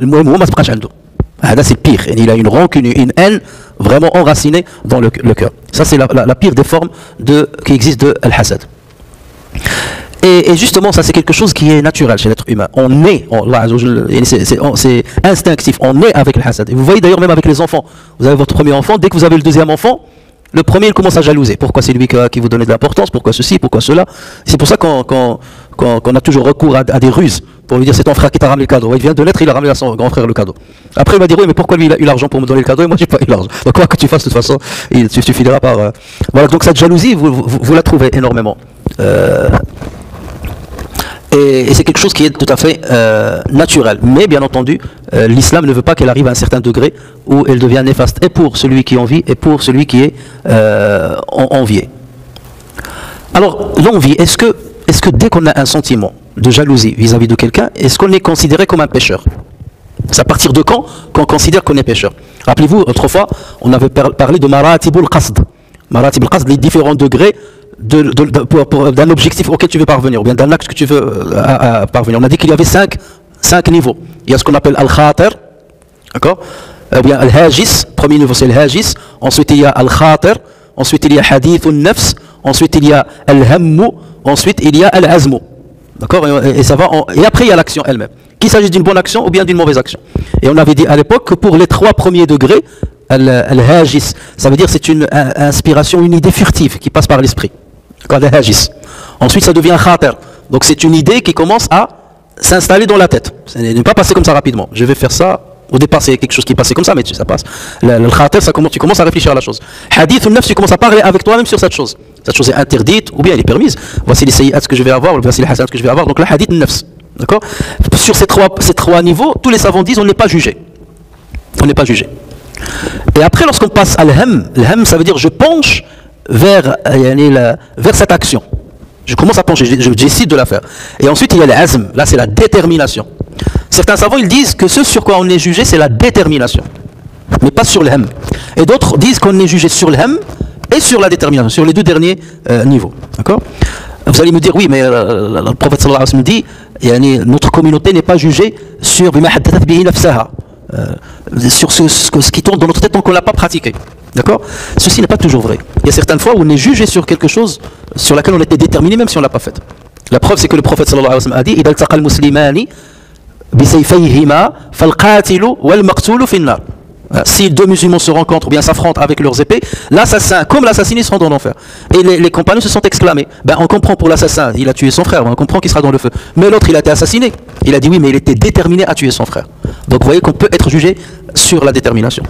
là c'est pire. Il a une rancune, une haine vraiment enracinée dans le cœur. Ça c'est la pire des formes qui existe de al-hasad. Et justement, ça c'est quelque chose qui est naturel chez l'être humain. On est, c'est instinctif, on est avec le hasad. Et vous voyez d'ailleurs même avec les enfants. Vous avez votre premier enfant, dès que vous avez le deuxième enfant, le premier il commence à jalouser. Pourquoi c'est lui qui vous donne de l'importance, pourquoi ceci, pourquoi cela. C'est pour ça qu'on a toujours recours à des ruses pour lui dire c'est ton frère qui t'a ramené le cadeau. Il vient de naître, il a ramené à son grand frère le cadeau. Après il va dire oui mais pourquoi lui il a eu l'argent pour me donner le cadeau et moi j'ai pas eu l'argent. Donc quoi que tu fasses de toute façon, il suffira par... Voilà, donc cette jalousie vous la trouvez énormément. Et c'est quelque chose qui est tout à fait naturel. Mais bien entendu, l'islam ne veut pas qu'elle arrive à un certain degré où elle devient néfaste et pour celui qui envie et pour celui qui est envié. Alors l'envie, est-ce que dès qu'on a un sentiment de jalousie vis-à-vis de quelqu'un, est-ce qu'on est considéré comme un pécheur? C'est à partir de quand qu'on considère qu'on est pécheur? Rappelez-vous, autrefois, on avait parlé de maratibul qasd. Maratibul qasd, les différents degrés d'un objectif auquel tu veux parvenir, ou bien d'un acte que tu veux parvenir. On a dit qu'il y avait cinq niveaux. Il y a ce qu'on appelle al-khatir, d'accord? Ou bien al-hajis, premier niveau c'est al-hajis, ensuite il y a al-khatir, ensuite il y a hadithun nafs, ensuite il y a al-hammu, ensuite il y a al-azmu. D'accord? Et après il y a l'action elle-même. Qu'il s'agisse d'une bonne action ou bien d'une mauvaise action. Et on avait dit à l'époque que pour les trois premiers degrés, al-hajis, ça veut dire c'est une inspiration, une idée furtive qui passe par l'esprit. Ensuite ça devient khatir. Donc c'est une idée qui commence à s'installer dans la tête. Ça n'est pas passer comme ça rapidement. Je vais faire ça. Au départ c'est quelque chose qui passait comme ça, mais ça passe. Le khatir, tu commences à réfléchir à la chose. Hadith ou nafs, tu commences à parler avec toi-même sur cette chose. Cette chose est interdite ou bien elle est permise. Voici les sayyats que je vais avoir, voici les hasanat que je vais avoir. Donc le hadith nafs. D'accord? Sur ces trois niveaux, tous les savants disent on n'est pas jugé. On n'est pas jugé. Et après lorsqu'on passe à l'ham, ça veut dire je penche vers cette action. Je commence à pencher, je décide de la faire. Et ensuite il y a l'azm, là c'est la détermination. Certains savants ils disent que ce sur quoi on est jugé c'est la détermination, mais pas sur l'ham. Et d'autres disent qu'on est jugé sur l'ham et sur la détermination, sur les deux derniers niveaux. D'accord? Vous allez me dire oui mais le prophète sallallahu alayhi wa sallam dit notre communauté n'est pas jugée sur sur ce qui tourne dans notre tête tant qu'on ne l'a pas pratiqué. D'accord? Ceci n'est pas toujours vrai. Il y a certaines fois où on est jugé sur quelque chose sur laquelle on était déterminé même si on ne l'a pas fait. La preuve c'est que le prophète sallallahu alayhi wa sallam a dit إِذَا الْتَقَى الْمُسْلِمَانِ بِسَيْفَيْهِمَا فَالْقَاتِلُ وَالْمَقْتُولُ فِي النَّارِ. Si deux musulmans se rencontrent ou bien s'affrontent avec leurs épées, l'assassin comme l'assassiné seront dans l'enfer. Et les compagnons se sont exclamés, on comprend pour l'assassin, il a tué son frère, on comprend qu'il sera dans le feu. Mais l'autre il a été assassiné. Il a dit oui mais il était déterminé à tuer son frère. Donc vous voyez qu'on peut être jugé sur la détermination.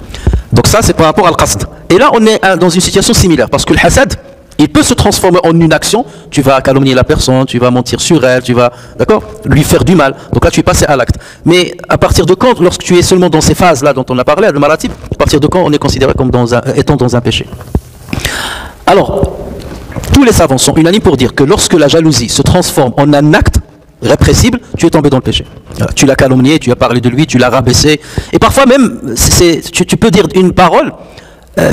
Donc ça c'est par rapport à al-qasd. Et là on est dans une situation similaire parce que le hasad Il peut se transformer en une action. Tu vas calomnier la personne, tu vas mentir sur elle, tu vas, d'accord, lui faire du mal. Donc là, tu es passé à l'acte. Mais à partir de quand, lorsque tu es seulement dans ces phases-là dont on a parlé, le maratib, à partir de quand on est considéré comme étant dans un péché? Alors, tous les savants sont unanimes pour dire que lorsque la jalousie se transforme en un acte répressible, tu es tombé dans le péché. Tu l'as calomnié, tu as parlé de lui, tu l'as rabaissé. Et parfois même, tu peux dire une parole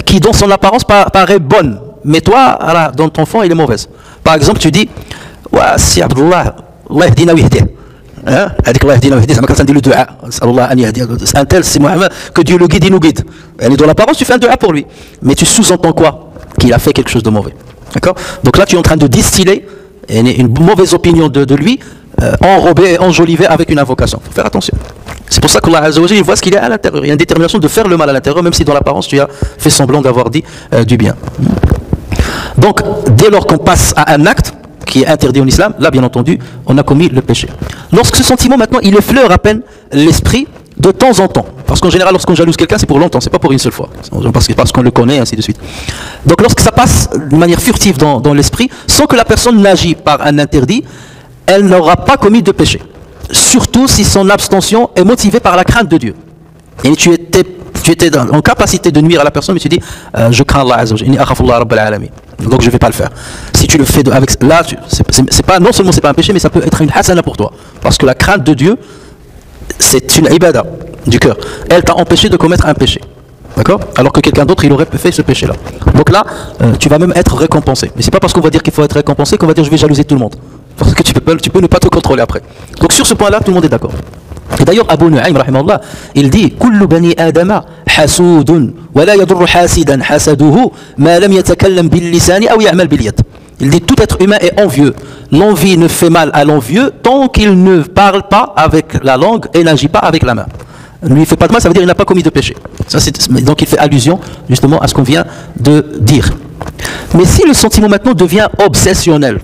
qui dans son apparence paraît bonne. Mais toi, dans ton fond, elle est mauvaise. Par exemple, tu dis « Si Abdullah, Allah yahdina wa yahdih » هذيك الله يهدينا ويهديه زعما كتندير له دعاء نسال الله ان يهديه un tel c'est Mohamed que Dieu le guide il nous guide. Elle est dans l'apparence, tu fais un dua pour lui, mais tu sous-entends quoi? Qu'il a fait quelque chose de mauvais. D'accord? Donc là tu es en train de distiller une mauvaise opinion de lui, enrobée et enjolivée avec une invocation. Il faut faire attention. C'est pour ça qu'Allah Azza wa Jalla, il voit ce qu'il y a à l'intérieur. Il y a une détermination de faire le mal à l'intérieur, même si dans l'apparence tu as fait semblant d'avoir dit du bien. Donc dès lors qu'on passe à un acte qui est interdit en islam, là bien entendu on a commis le péché. Lorsque ce sentiment maintenant il effleure à peine l'esprit de temps en temps, parce qu'en général lorsqu'on jalouse quelqu'un c'est pour longtemps, c'est pas pour une seule fois, parce qu'on le connaît, ainsi de suite. Donc lorsque ça passe de manière furtive dans l'esprit, sans que la personne n'agit par un interdit, elle n'aura pas commis de péché, surtout si son abstention est motivée par la crainte de Dieu. Et tu étais en capacité de nuire à la personne, mais tu dis je crains Allah Azza wa Jalla, inni akhafullah rabbal alamin, donc je ne vais pas le faire. Si tu le fais avec là, c'est pas, non seulement c'est pas un péché, mais ça peut être une hasana pour toi, parce que la crainte de Dieu c'est une ibada du cœur. Elle t'a empêché de commettre un péché, d'accord, alors que quelqu'un d'autre il aurait fait ce péché là. Donc là tu vas même être récompensé. Mais c'est pas parce qu'on va dire qu'il faut être récompensé qu'on va dire je vais jalouser tout le monde, parce que tu peux ne pas te contrôler après. Donc sur ce point là tout le monde est d'accord. Et d'ailleurs Abu Nu'aym rahimahullah il dit kullu bani adama hasudun wa la yadurru hasidan hasaduhu ma lam yatakallam bil lisani aw ya'mal bil yad. Il dit tout être humain est envieux. L'envie ne fait mal à l'envieux tant qu'il ne parle pas avec la langue et n'agit pas avec la main. Ne lui fait pas de mal, ça veut dire qu'il n'a pas commis de péché. Ça, donc il fait allusion justement à ce qu'on vient de dire. Mais si le sentiment maintenant devient obsessionnel,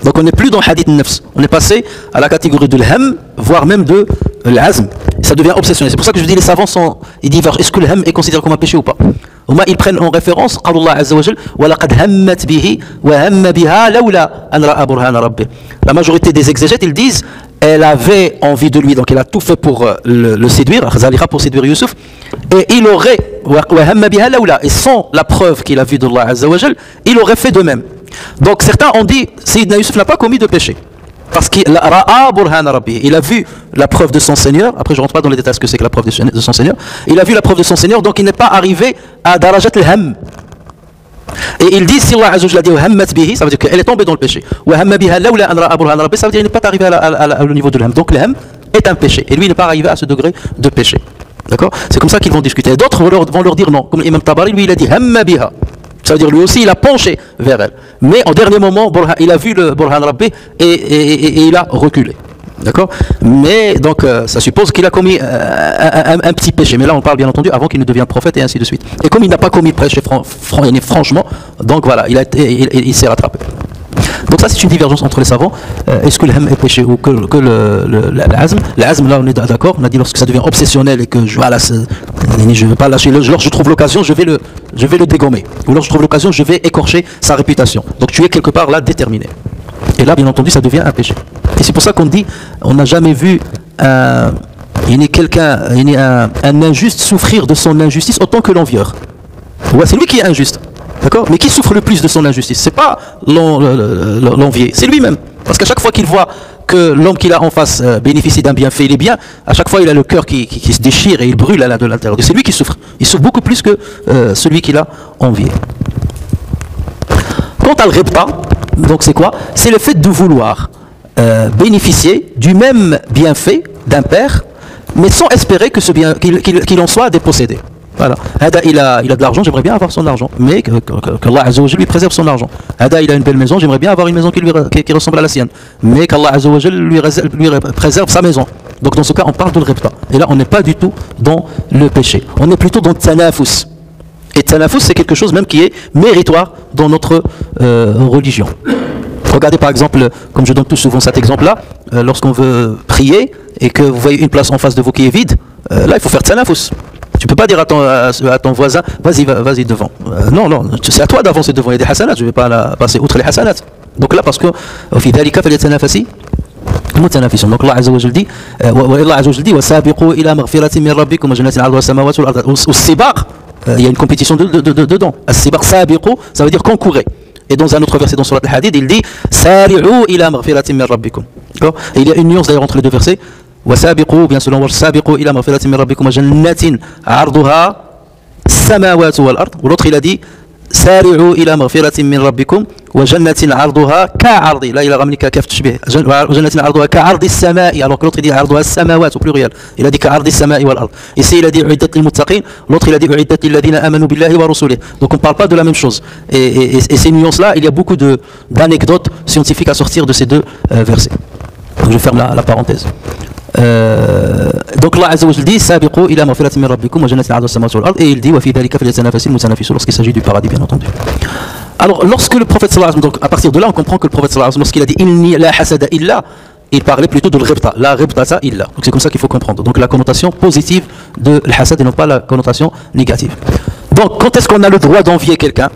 donc on n'est plus dans hadith nafs, on est passé à la catégorie de l'ham, voire même de l'azm, ça devient obsessionnel. C'est pour ça que je dis les savants ils divergent, est-ce que l'ham est considéré comme un péché ou pas? Au moins ils prennent en référence Allah Azza wa Jalla wa laqad hammat bihi wa hamma biha lawla an ra'a burhana rabbih. La majorité des exégètes ils disent elle avait envie de lui, donc elle a tout fait pour le séduire, pour séduire Youssouf, et il aurait wa hamma biha lawla, et sans la preuve qu'il a vue d'Allah Azza wa Jalla, il aurait fait de même. Donc certains ont dit Sayyidina Youssouf n'a pas commis de péché parce qu'il ra'a burhana rabbih, il a vu la preuve de son Seigneur. Après je rentre pas dans les détails ce que c'est que la preuve de son Seigneur. Il a vu la preuve de son Seigneur, donc il n'est pas arrivé à darajat al-ham. Et il dit si Allah Azza wa Jalla dit hammat bihi, ça veut dire qu'elle est tombée dans le péché. Wa hamma biha lawla an ra'a burhana rabbih, ça veut dire qu'il n'est pas arrivé au niveau de l'ham. Donc l'ham est un péché et lui il n'est pas arrivé à ce degré de péché. D'accord? C'est comme ça qu'ils vont discuter. D'autres vont leur dire non, comme l'imam Tabari lui il a dit hamma biha. Ça veut dire lui aussi il a penché vers elle. Mais en dernier moment, il a vu le Burhan Rabbi et il a reculé. D'accord? Mais donc ça suppose qu'il a commis un petit péché. Mais là on parle bien entendu avant qu'il ne devienne prophète et ainsi de suite. Et comme il n'a pas commis péché franchement, donc voilà, il s'est rattrapé. Donc ça c'est une divergence entre les savants. Est-ce que le ham est péché ou que l'azm? L'azm là on est d'accord, on a dit lorsque ça devient obsessionnel et que je ne vais pas lâcher, lorsque je trouve l'occasion je vais le dégommer, ou lorsque je trouve l'occasion je vais écorcher sa réputation. Donc tu es quelque part là déterminé. Et là bien entendu ça devient un péché. Et c'est pour ça qu'on dit on n'a jamais vu un injuste souffrir de son injustice autant que l'envieur. Ouais, c'est lui qui est injuste. D'accord? Mais qui souffre le plus de son injustice? C'est pas l'envié, c'est lui-même. Parce qu'à chaque fois qu'il voit que l'homme qu'il a en face bénéficie d'un bienfait, il est bien, à chaque fois il a le cœur qui se déchire et il brûle de l'intérieur. C'est lui qui souffre. Il souffre beaucoup plus que celui qu'il a envié. Quant à le ghibta, donc c'est quoi? C'est le fait de vouloir bénéficier du même bienfait d'un père, mais sans espérer que qu'il en soit dépossédé. Voilà. Hada il a de l'argent, j'aimerais bien avoir son argent, mais qu'Allah Azza wa Jalla lui préserve son argent. Hada il a une belle maison, j'aimerais bien avoir une maison qui ressemble à la sienne, mais qu'Allah Azza wa Jalla lui préserve sa maison. Donc dans ce cas on parle de l'ghibta. Et là on n'est pas du tout dans le péché, on est plutôt dans le tanafus. Et tanafus c'est quelque chose même qui est méritoire dans notre religion. Regardez par exemple, comme je donne tout souvent cet exemple là, lorsqu'on veut prier et que vous voyez une place en face de vous qui est vide, là il faut faire tanafus. Tu ne peux pas dire à ton voisin, vas-y devant. Non, c'est à toi d'avancer devant. Il y a des hasanats, je ne vais pas passer outre les hasanats. Donc là, parce que, في ذلك فليتنافس المتنافسون. Donc Allah Azza wa Jalla dit, Allah Azza wa Jalla dit, وسابقوا إلى مغفرة من ربكم وجنة عرضها السماوات والأرض. والسباق, il y a une compétition dedans. السباق سابقوا, ça veut dire concourez. Et dans un autre verset dans Surat Al-Hadid, il dit سارعوا إلى مغفرة من ربكم. Et il y a une nuance d'ailleurs entre les deux versets. وسابقوا, bien selon سابقوا إلى مغفرة من ربكم وجنة عرضها السماوات والأرض. L'autre il a dit سارعوا إلى مغفرة من ربكم وجنة عرضها كعرض, là il a ramené كاف تشبيه, وجنة عرضها كعرض السماء, alors que l'autre il dit عرضها السماوات au pluriel, il a dit كعرض السماء والأرض. Ici il a dit أعدت للمتقين, l'autre il a dit أعدت للذين آمنوا بالله ورسوله. Donc on ne parle pas de la même chose. Et ces nuances là, il y a beaucoup d'anecdotes scientifiques à sortir de ces deux versets. Donc je ferme la parenthèse. Donc Allah Azza wa Jalla dit سابقوا إلى مغفرة من ربكم وجنة عرضها السماوات والأرض, et il dit وفي ذلك فليتنافس المتنافسون lorsqu'il s'agit du paradis bien entendu. Alors lorsque le prophète sallallahu alayhi wa sallam, donc à partir de là on comprend que le prophète sallallahu alayhi wa sallam, lorsqu'il a dit inni la hasada illa, il parlait plutôt de l'ghibta, la ghibtata illa. Donc c'est comme ça qu'il faut comprendre. Donc la connotation positive de l'hasad et non pas la connotation négative. Donc quand est-ce qu'on a le droit d'envier quelqu'un?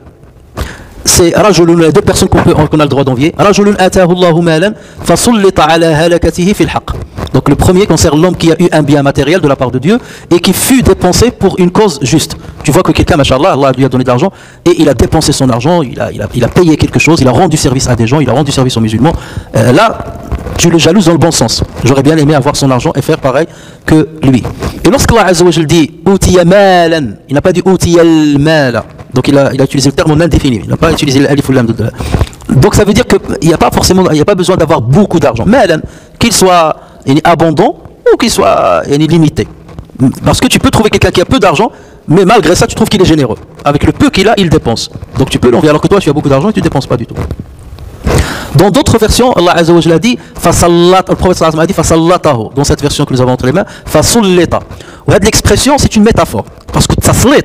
C'est rajulun, deux personnes qu'on a le droit d'envier. Rajulun atahu Allahu malan fasullita ala halakatihi fil haqq. Donc le premier concerne l'homme qui a eu un bien matériel de la part de Dieu et qui fut dépensé pour une cause juste. Tu vois que quelqu'un, machallah, Allah lui a donné de l'argent et il a dépensé son argent, il a payé quelque chose, il a rendu service à des gens, il a rendu service aux musulmans. Là, tu le jalouses dans le bon sens. J'aurais bien aimé avoir son argent et faire pareil que lui. Et lorsqu'Allah Azza wa Jalla dit utiya malan, il n'a pas dit utiya al-mala. Donc il a utilisé le terme en indéfini, il n'a pas utilisé l'alif ou lam. Donc ça veut dire qu'il n'y a pas forcément, il n'y a pas besoin d'avoir beaucoup d'argent. Malan, qu'il soit abondant ou qu'il soit limité. Parce que tu peux trouver quelqu'un qui a peu d'argent, mais malgré ça tu trouves qu'il est généreux. Avec le peu qu'il a, il dépense. Donc tu peux l'envier, alors que toi tu as beaucoup d'argent et tu ne dépenses pas du tout. Dans d'autres versions, Allah Azza wa Jalla dit, le prophète sallallahu alayhi wa sallam a dit fasallatahu. Dans cette version que nous avons entre les mains, fasullita. L'expression c'est une métaphore. Parce que taslit,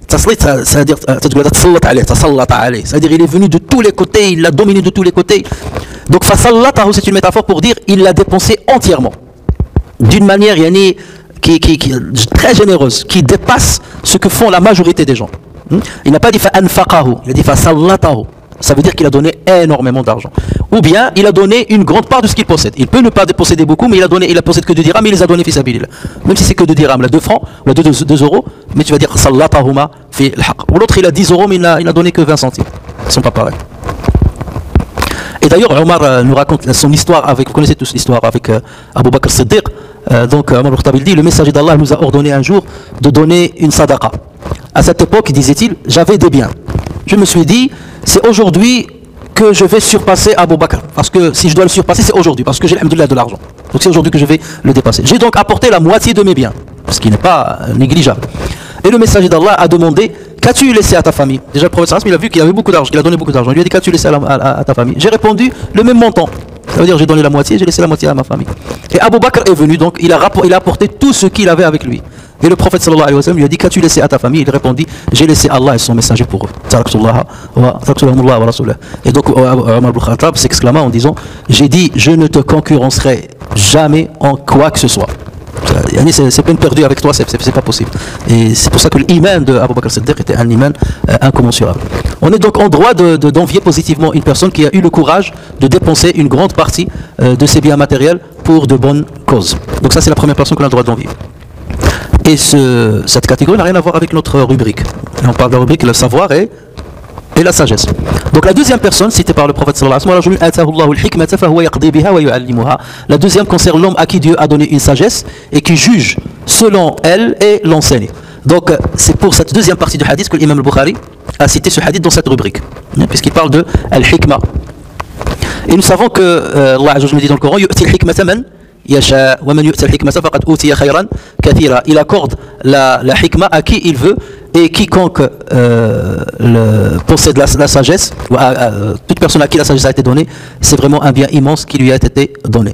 ça veut dire c'est-à-dire il est venu de tous les côtés, il l'a dominé de tous les côtés. Donc fasallatahu, c'est une métaphore pour dire il l'a dépensé entièrement d'une manière qui très généreuse, qui dépasse ce que font la majorité des gens. Il n'a pas dit fa'anfaqahu, il a dit fasallatahu. Ça veut dire qu'il a donné énormément d'argent. Ou bien il a donné une grande part de ce qu'il possède. Il peut ne pas posséder beaucoup, mais il possède que 2 dirhams, mais il les a donnés fi sabilillah. Même si c'est que 2 dirhams, là 2 francs, là 2 euros, mais tu vas dire sallatahuma fi al-haq. Ou l'autre il a 10 euros, mais il n'a donné que 20 centimes. Ils ne sont pas pareils. Et d'ailleurs, Omar nous raconte son histoire avec, vous connaissez tous l'histoire avec Abu Bakr Siddiq. Donc Omar al-Khattab dit, le messager d'Allah nous a ordonné un jour de donner une sadaqa. À cette époque, disait-il, j'avais des biens. Je me suis dit, c'est aujourd'hui que je vais surpasser Abu Bakr. Parce que si je dois le surpasser, c'est aujourd'hui. Parce que j'ai de l'argent. Donc c'est aujourd'hui que je vais le dépasser. J'ai donc apporté la moitié de mes biens. Ce qui n'est pas négligeable. Et le messager d'Allah a demandé, qu'as-tu laissé à ta famille? Déjà le prophète il a vu qu'il avait beaucoup d'argent, qu'il a donné beaucoup d'argent. Il lui a dit, qu'as-tu laissé à ta famille? J'ai répondu, le même montant. Ça veut dire j'ai donné la moitié, j'ai laissé la moitié à ma famille. Et Abu Bakr est venu, donc il a apporté tout ce qu'il avait avec lui. Et le prophète sallallahu alayhi wa sallam lui a dit, qu'as-tu laissé à ta famille? Il répondit, j'ai laissé Allah et son messager pour eux. Et donc Omar ibn Khattab s'exclama en disant, j'ai dit, je ne te concurrencerai jamais en quoi que ce soit. C'est peine perdue avec toi, c'est pas possible. Et c'est pour ça que l'iman de Abu Bakr Siddiq était un iman incommensurable. On est donc en droit d'envier positivement une personne qui a eu le courage de dépenser une grande partie de ses biens matériels pour de bonnes causes. Donc ça c'est la première personne qu'on a le droit d'envier. Et cette catégorie n'a rien à voir avec notre rubrique. Et on parle de la rubrique le savoir et la sagesse. Donc la deuxième personne citée par le prophète sallallahu alayhi wa sallam, la deuxième concerne l'homme à qui Dieu a donné une sagesse et qui juge selon elle et l'enseigne. Donc c'est pour cette deuxième partie du hadith que l'imam al-Bukhari a cité ce hadith dans cette rubrique, puisqu'il parle de al-hikmah. Et nous savons que Allah Azza wa Jalla dit dans le Coran, yu'ti al-hikmata man yasha wa man yu'ti al-hikmata faqad utiya khayran kathira. Il accorde la hikmah à qui il veut, et quiconque possède la sagesse, toute personne à qui la sagesse a été donnée, c'est vraiment un bien immense qui lui a été donné.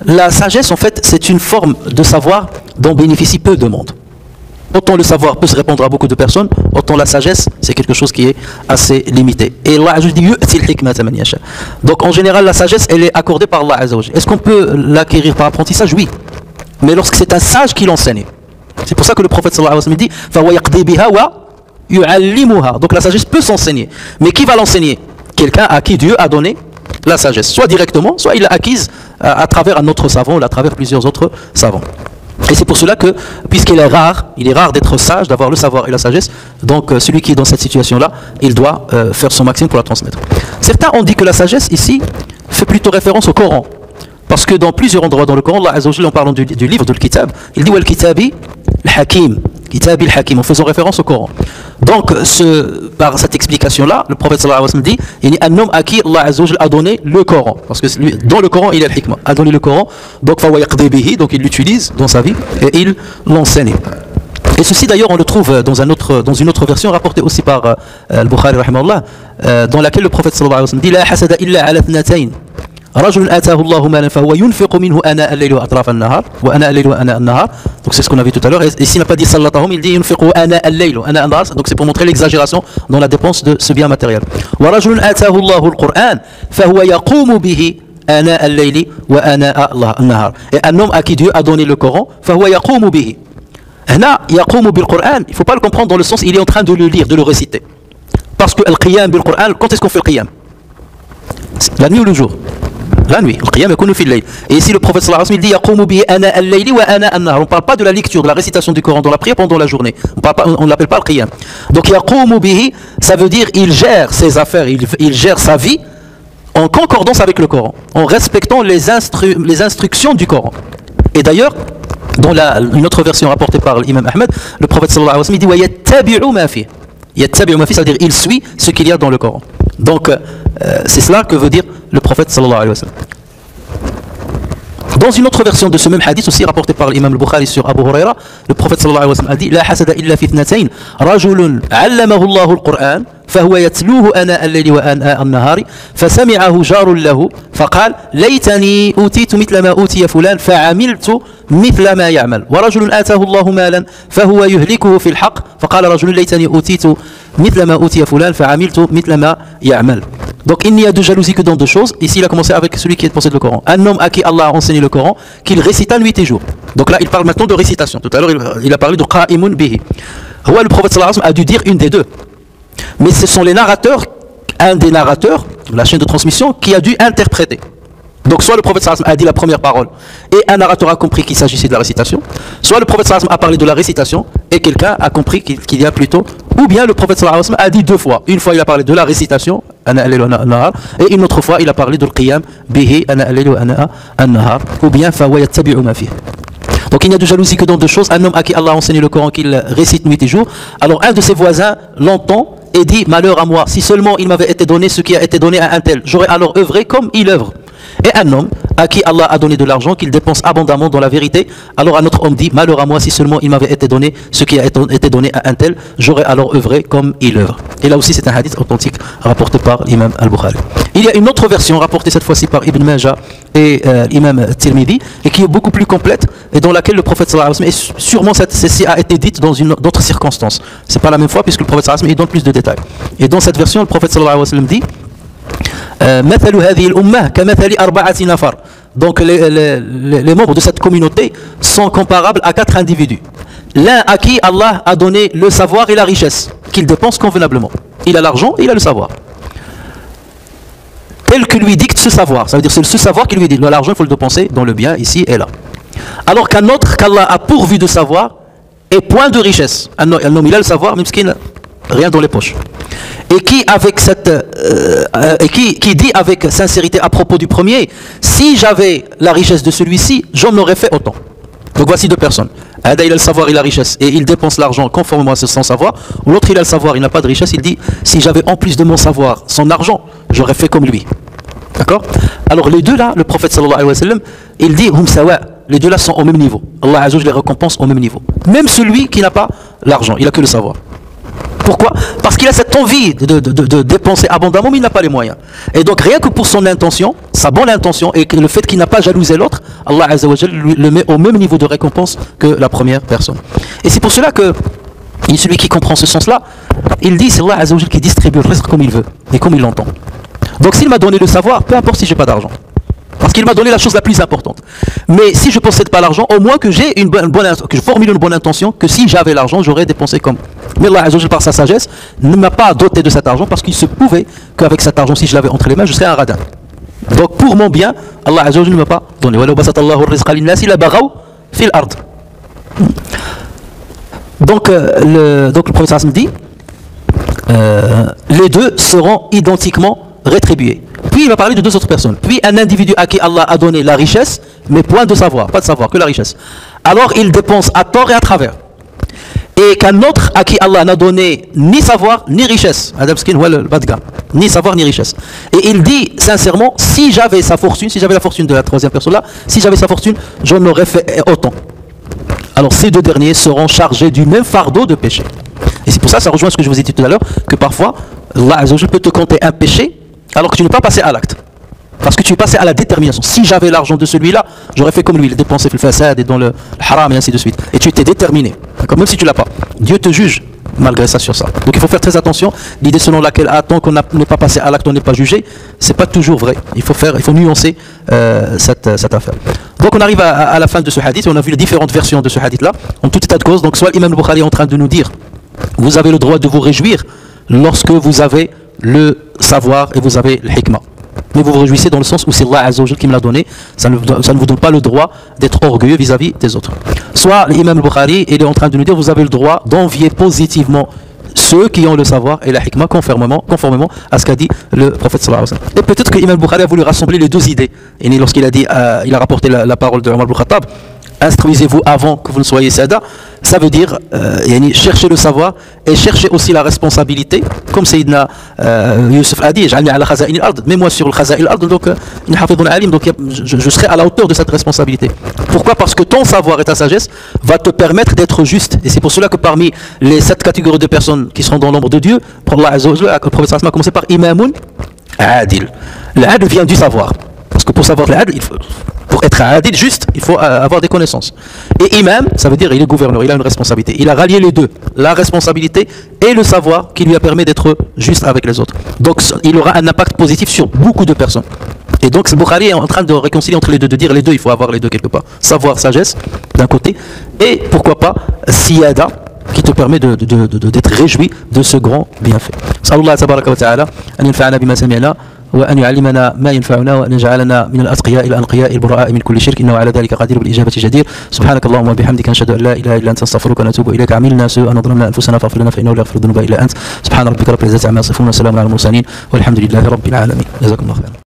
La sagesse, en fait, c'est une forme de savoir dont bénéficie peu de monde. Autant le savoir peut se répandre à beaucoup de personnes, autant la sagesse, c'est quelque chose qui est assez limité. Et Allah Azza wa Jalla dit, donc en général, la sagesse, elle est accordée par Allah Azza wa Jalla. Est-ce qu'on peut l'acquérir par apprentissage? Oui. Mais lorsque c'est un sage qui l'enseigne, C'est pour ça que le prophète sallallahu alayhi wa sallam dit فَهُوَ يَقْضِي بِهَا وَيُعَلِّمُهَا. Donc la sagesse peut s'enseigner. Mais qui va l'enseigner? Quelqu'un à qui Dieu a donné la sagesse. Soit directement, soit il l'a acquise à travers un autre savant ou à travers plusieurs autres savants. Et c'est pour cela que, puisqu'il est rare d'être sage, d'avoir le savoir et la sagesse, donc celui qui est dans cette situation-là, il doit faire son maximum pour la transmettre. Certains ont dit que la sagesse ici fait plutôt référence au Coran. Parce que dans plusieurs endroits dans le Coran, Allah Azza wa Jalla, en parlant du livre, de l'Kitab, il dit « Wal kitabi al-hakim » en faisant référence au Coran. Donc, par cette explication-là, le prophète sallallahu alayhi wa sallam dit il y a un homme à qui Allah Azza wa Jalla a donné le Coran. Parce que dans le Coran, il y a le hikmah, a donné le Coran, donc donc il l'utilise dans sa vie et il l'enseigne. Et ceci d'ailleurs on le trouve dans une autre version rapportée aussi par Al-Bukhari rahimahullah, dans laquelle le prophète sallallahu alayhi wa sallam dit « La hasada illa ala thnatayn. رجل آتاه الله مالا فهو ينفق منه آناء الليل وأطراف النهار وآناء الليل وآناء النهار. Donc c'est ce qu'on a vu tout à l'heure. Et s'il n'a pas dit sallatahum, il dit ينفق آناء الليل وآناء النهار. Donc c'est pour montrer l'exagération dans la dépense de ce bien matériel. ورجل آتاه الله القرآن فهو يقوم به آناء الليل وآناء النهار. Et un homme à qui Dieu a donné le Coran فهو يقوم به. هنا يقوم بالقرآن, il ne faut pas le comprendre dans le sens il est en train de le lire, de le réciter. Parce que القيام بالقرآن, quand est-ce qu'on fait le qiyam? La nuit ou le jour? La nuit. Et ici le prophète sallallahu alayhi wa sallam dit on ne parle pas de la lecture, de la récitation du Coran dans la prière pendant la journée. On ne l'appelle pas le qiyam. Donc ça veut dire il gère ses affaires, il gère sa vie en concordance avec le Coran, en respectant les instructions du Coran. Et d'ailleurs, dans une autre version rapportée par l'imam Ahmed, le prophète sallallahu alayhi wa sallam dit yattabi'u ma fi. Yattabi'u ma fi, ça veut dire il suit ce qu'il y a dans le Coran. Donc c'est cela que veut dire le prophète sallallahu alayhi wa sallam. Dans une autre version de ce même hadith aussi rapporté par l'imam al-Bukhari sur Abu Huraira, le prophète sallallahu alayhi wa sallam a dit La hasada illa fi ithnatayn rajulun 'allamahu Allahu al-Qur'an فهو يتلوه آناء الليل وآناء النهار فسمعه جار له فقال ليتني أوتيت مثل ما أوتي فلان فعملت مثل ما يعمل ورجل آتاه الله مالا فهو يهلكه في الحق فقال رجل ليتني أوتيت مثل ما أوتي فلان فعملت مثل ما يعمل. Donc il n'y a de jalousie que dans deux choses. Ici il a commencé avec celui qui possède le Coran. Un homme à qui Allah a enseigné le Coran, qu'il récita nuit et jour. Donc là il parle maintenant de récitation. Tout à l'heure il a parlé de qa'imun bihi. Le prophète sallallahu alayhi wa sallam a dû dire une des deux. Mais ce sont les narrateurs, un des narrateurs, la chaîne de transmission, qui a dû interpréter. Donc soit le prophète sallallahu alayhi wa sallam a dit la première parole et un narrateur a compris qu'il s'agissait de la récitation, soit le prophète sallallahu alayhi wa sallam a parlé de la récitation et quelqu'un a compris qu'il y a plutôt, ou bien le prophète sallallahu alayhi wa sallam a dit deux fois. Une fois il a parlé de la récitation, et une autre fois il a parlé de l'qiyam bihi, ou bien fa yattabi'u ma fihi. Donc il n'y a de jalousie que dans deux choses. Un homme à qui Allah a enseigné le Coran qu'il récite nuit et jour. Alors un de ses voisins l'entend et dit malheur à moi, si seulement il m'avait été donné ce qui a été donné à un tel, j'aurais alors œuvré comme il œuvre. Et un homme à qui Allah a donné de l'argent, qu'il dépense abondamment dans la vérité, alors un autre homme dit malheur à moi, si seulement il m'avait été donné ce qui a été donné à un tel, j'aurais alors œuvré comme il œuvre. Et là aussi c'est un hadith authentique rapporté par l'imam al-Bukhari. Il y a une autre version rapportée cette fois-ci par Ibn Majah et l'imam Tirmidhi, et qui est beaucoup plus complète et dans laquelle le prophète sallallahu alayhi wa sallam, et sûrement ceci a été dite dans d'autres circonstances. C'est pas la même fois puisque le prophète sallallahu alayhi wa sallam donne plus de détails. Et dans cette version le prophète sallallahu alayhi wa sallam dit donc les membres de cette communauté sont comparables à 4 individus. L'un à qui Allah a donné le savoir et la richesse, qu'il dépense convenablement. Il a l'argent et il a le savoir. Tel que lui dicte ce savoir. Ça veut dire c'est ce savoir qui lui dit l'argent il faut le dépenser dans le bien ici et là. Alors qu'un autre qu'Allah a pourvu de savoir et point de richesse. Un homme il a le savoir même qu'il n'a rien dans les poches. Et qui avec qui dit avec sincérité à propos du premier, si j'avais la richesse de celui-ci, j'en aurais fait autant. Donc voici deux personnes. Un il a le savoir et la richesse et il dépense l'argent conformément à son savoir. Ou l'autre il a le savoir, il n'a pas de richesse, il dit si j'avais en plus de mon savoir son argent, j'aurais fait comme lui. D'accord? Alors les deux là, le prophète sallallahu alayhi wa sallam, il dit hum sawa, les deux là sont au même niveau. Allah azza wa jalla les récompense au même niveau. Même celui qui n'a pas l'argent, il n'a que le savoir. Pourquoi? Parce qu'il a cette envie de dépenser abondamment, mais il n'a pas les moyens. Et donc rien que pour son intention, sa bonne intention, et le fait qu'il n'a pas jalousé l'autre, Allah Azza wa Jalla le met au même niveau de récompense que la première personne. Et c'est pour cela que celui qui comprend ce sens-là, il dit c'est Allah Azza wa Jalla qui distribue le reste comme il veut et comme il l'entend. Donc s'il m'a donné le savoir, peu importe si j'ai pas d'argent. Parce qu'il m'a donné la chose la plus importante. Mais si je ne possède pas l'argent, au moins que j'ai que je formule une bonne intention, que si j'avais l'argent, j'aurais dépensé comme. Mais Allah Azza wa Jalla, par sa sagesse, ne m'a pas doté de cet argent parce qu'il se pouvait qu'avec cet argent, si je l'avais entre les mains, je serais un radin. Donc pour mon bien, Allah Azza wa Jalla ne m'a pas donné. Donc le prophète me dit, les deux seront identiquement rétribués. Puis il va parler de deux autres personnes. Puis un individu à qui Allah a donné la richesse, mais point de savoir, pas de savoir, que la richesse. Alors il dépense à tort et à travers. Et qu'un autre à qui Allah n'a donné ni savoir ni richesse, ni savoir ni richesse. Et il dit sincèrement, si j'avais sa fortune, si j'avais la fortune de la troisième personne là, si j'avais sa fortune, j'en aurais fait autant. Alors ces deux derniers seront chargés du même fardeau de péché. Et c'est pour ça, ça rejoint ce que je vous ai dit tout à l'heure, que parfois, Allah Azza wa Jalla peut te compter un péché, alors que tu n'es pas passé à l'acte. Parce que tu es passé à la détermination. Si j'avais l'argent de celui-là, j'aurais fait comme lui, il dépensé le fasad et dans le haram et ainsi de suite. Et tu étais déterminé. Même si tu ne l'as pas. Dieu te juge malgré ça sur ça. Donc il faut faire très attention. L'idée selon laquelle, tant qu'on n'est pas passé à l'acte, on n'est pas jugé, c'est pas toujours vrai. Il faut nuancer cette affaire. Donc on arrive à la fin de ce hadith. On a vu les différentes versions de ce hadith-là. En tout état de cause, donc soit l'imam al-Bukhari est en train de nous dire, vous avez le droit de vous réjouir lorsque vous avez le savoir et vous avez le hikmah. Mais vous vous réjouissez dans le sens où c'est Allah Azza wa Jalla qui me l'a donné, ça ne vous donne pas le droit d'être orgueilleux vis-à-vis des autres. Soit l'imam al-Bukhari il est en train de nous dire, vous avez le droit d'envier positivement ceux qui ont le savoir et la hikmah conformément à ce qu'a dit le prophète sallallahu alayhi wa sallam. Et peut-être que l'imam al-Bukhari a voulu rassembler les deux idées. Et lorsqu'il a dit, il a rapporté la parole de Omar ibn Khattab, instruisez-vous avant que vous ne soyez sada, ça veut dire chercher le savoir et chercher aussi la responsabilité, comme Sayyidina Youssef a dit, mets-moi sur le khaza'in al-ard, donc je serai à la hauteur de cette responsabilité. Pourquoi? Parce que ton savoir et ta sagesse va te permettre d'être juste. Et c'est pour cela que parmi les 7 catégories de personnes qui seront dans l'ombre de Dieu, pour Allah Azza wa Jalla, le prophète a commencé par imamun adil. L'adl vient du savoir. Parce que pour savoir l'adl, pour être adil juste, il faut avoir des connaissances. Et imam, ça veut dire il est gouverneur, il a une responsabilité. Il a rallié les deux, la responsabilité et le savoir qui lui a permis d'être juste avec les autres. Donc il aura un impact positif sur beaucoup de personnes. Et donc Bukhari est en train de réconcilier entre les deux, de dire les deux, il faut avoir les deux quelque part. Savoir, sagesse d'un côté, et pourquoi pas siyada, qui te permet d'être réjoui de ce grand bienfait. Sallallahu tabaraka wa ta'ala, an yanfa'ana bima sami'na وأن يعلمنا ما ينفعنا وأن يجعلنا من الأتقياء الأنقياء البراء من كل شرك إنه على ذلك قدير بالإجابة جدير. سبحانك اللهم وبحمدك نشهد أن لا إله إلا أنت نستغفرك ونتوب إليك. عملنا سوءا وظلمنا أنفسنا فاغفر لنا فإنه لا يغفر الذنوب إلا أنت. سبحان ربك رب العزة عما يصفون وسلام على المرسلين والحمد لله رب العالمين. جزاكم الله خيرا.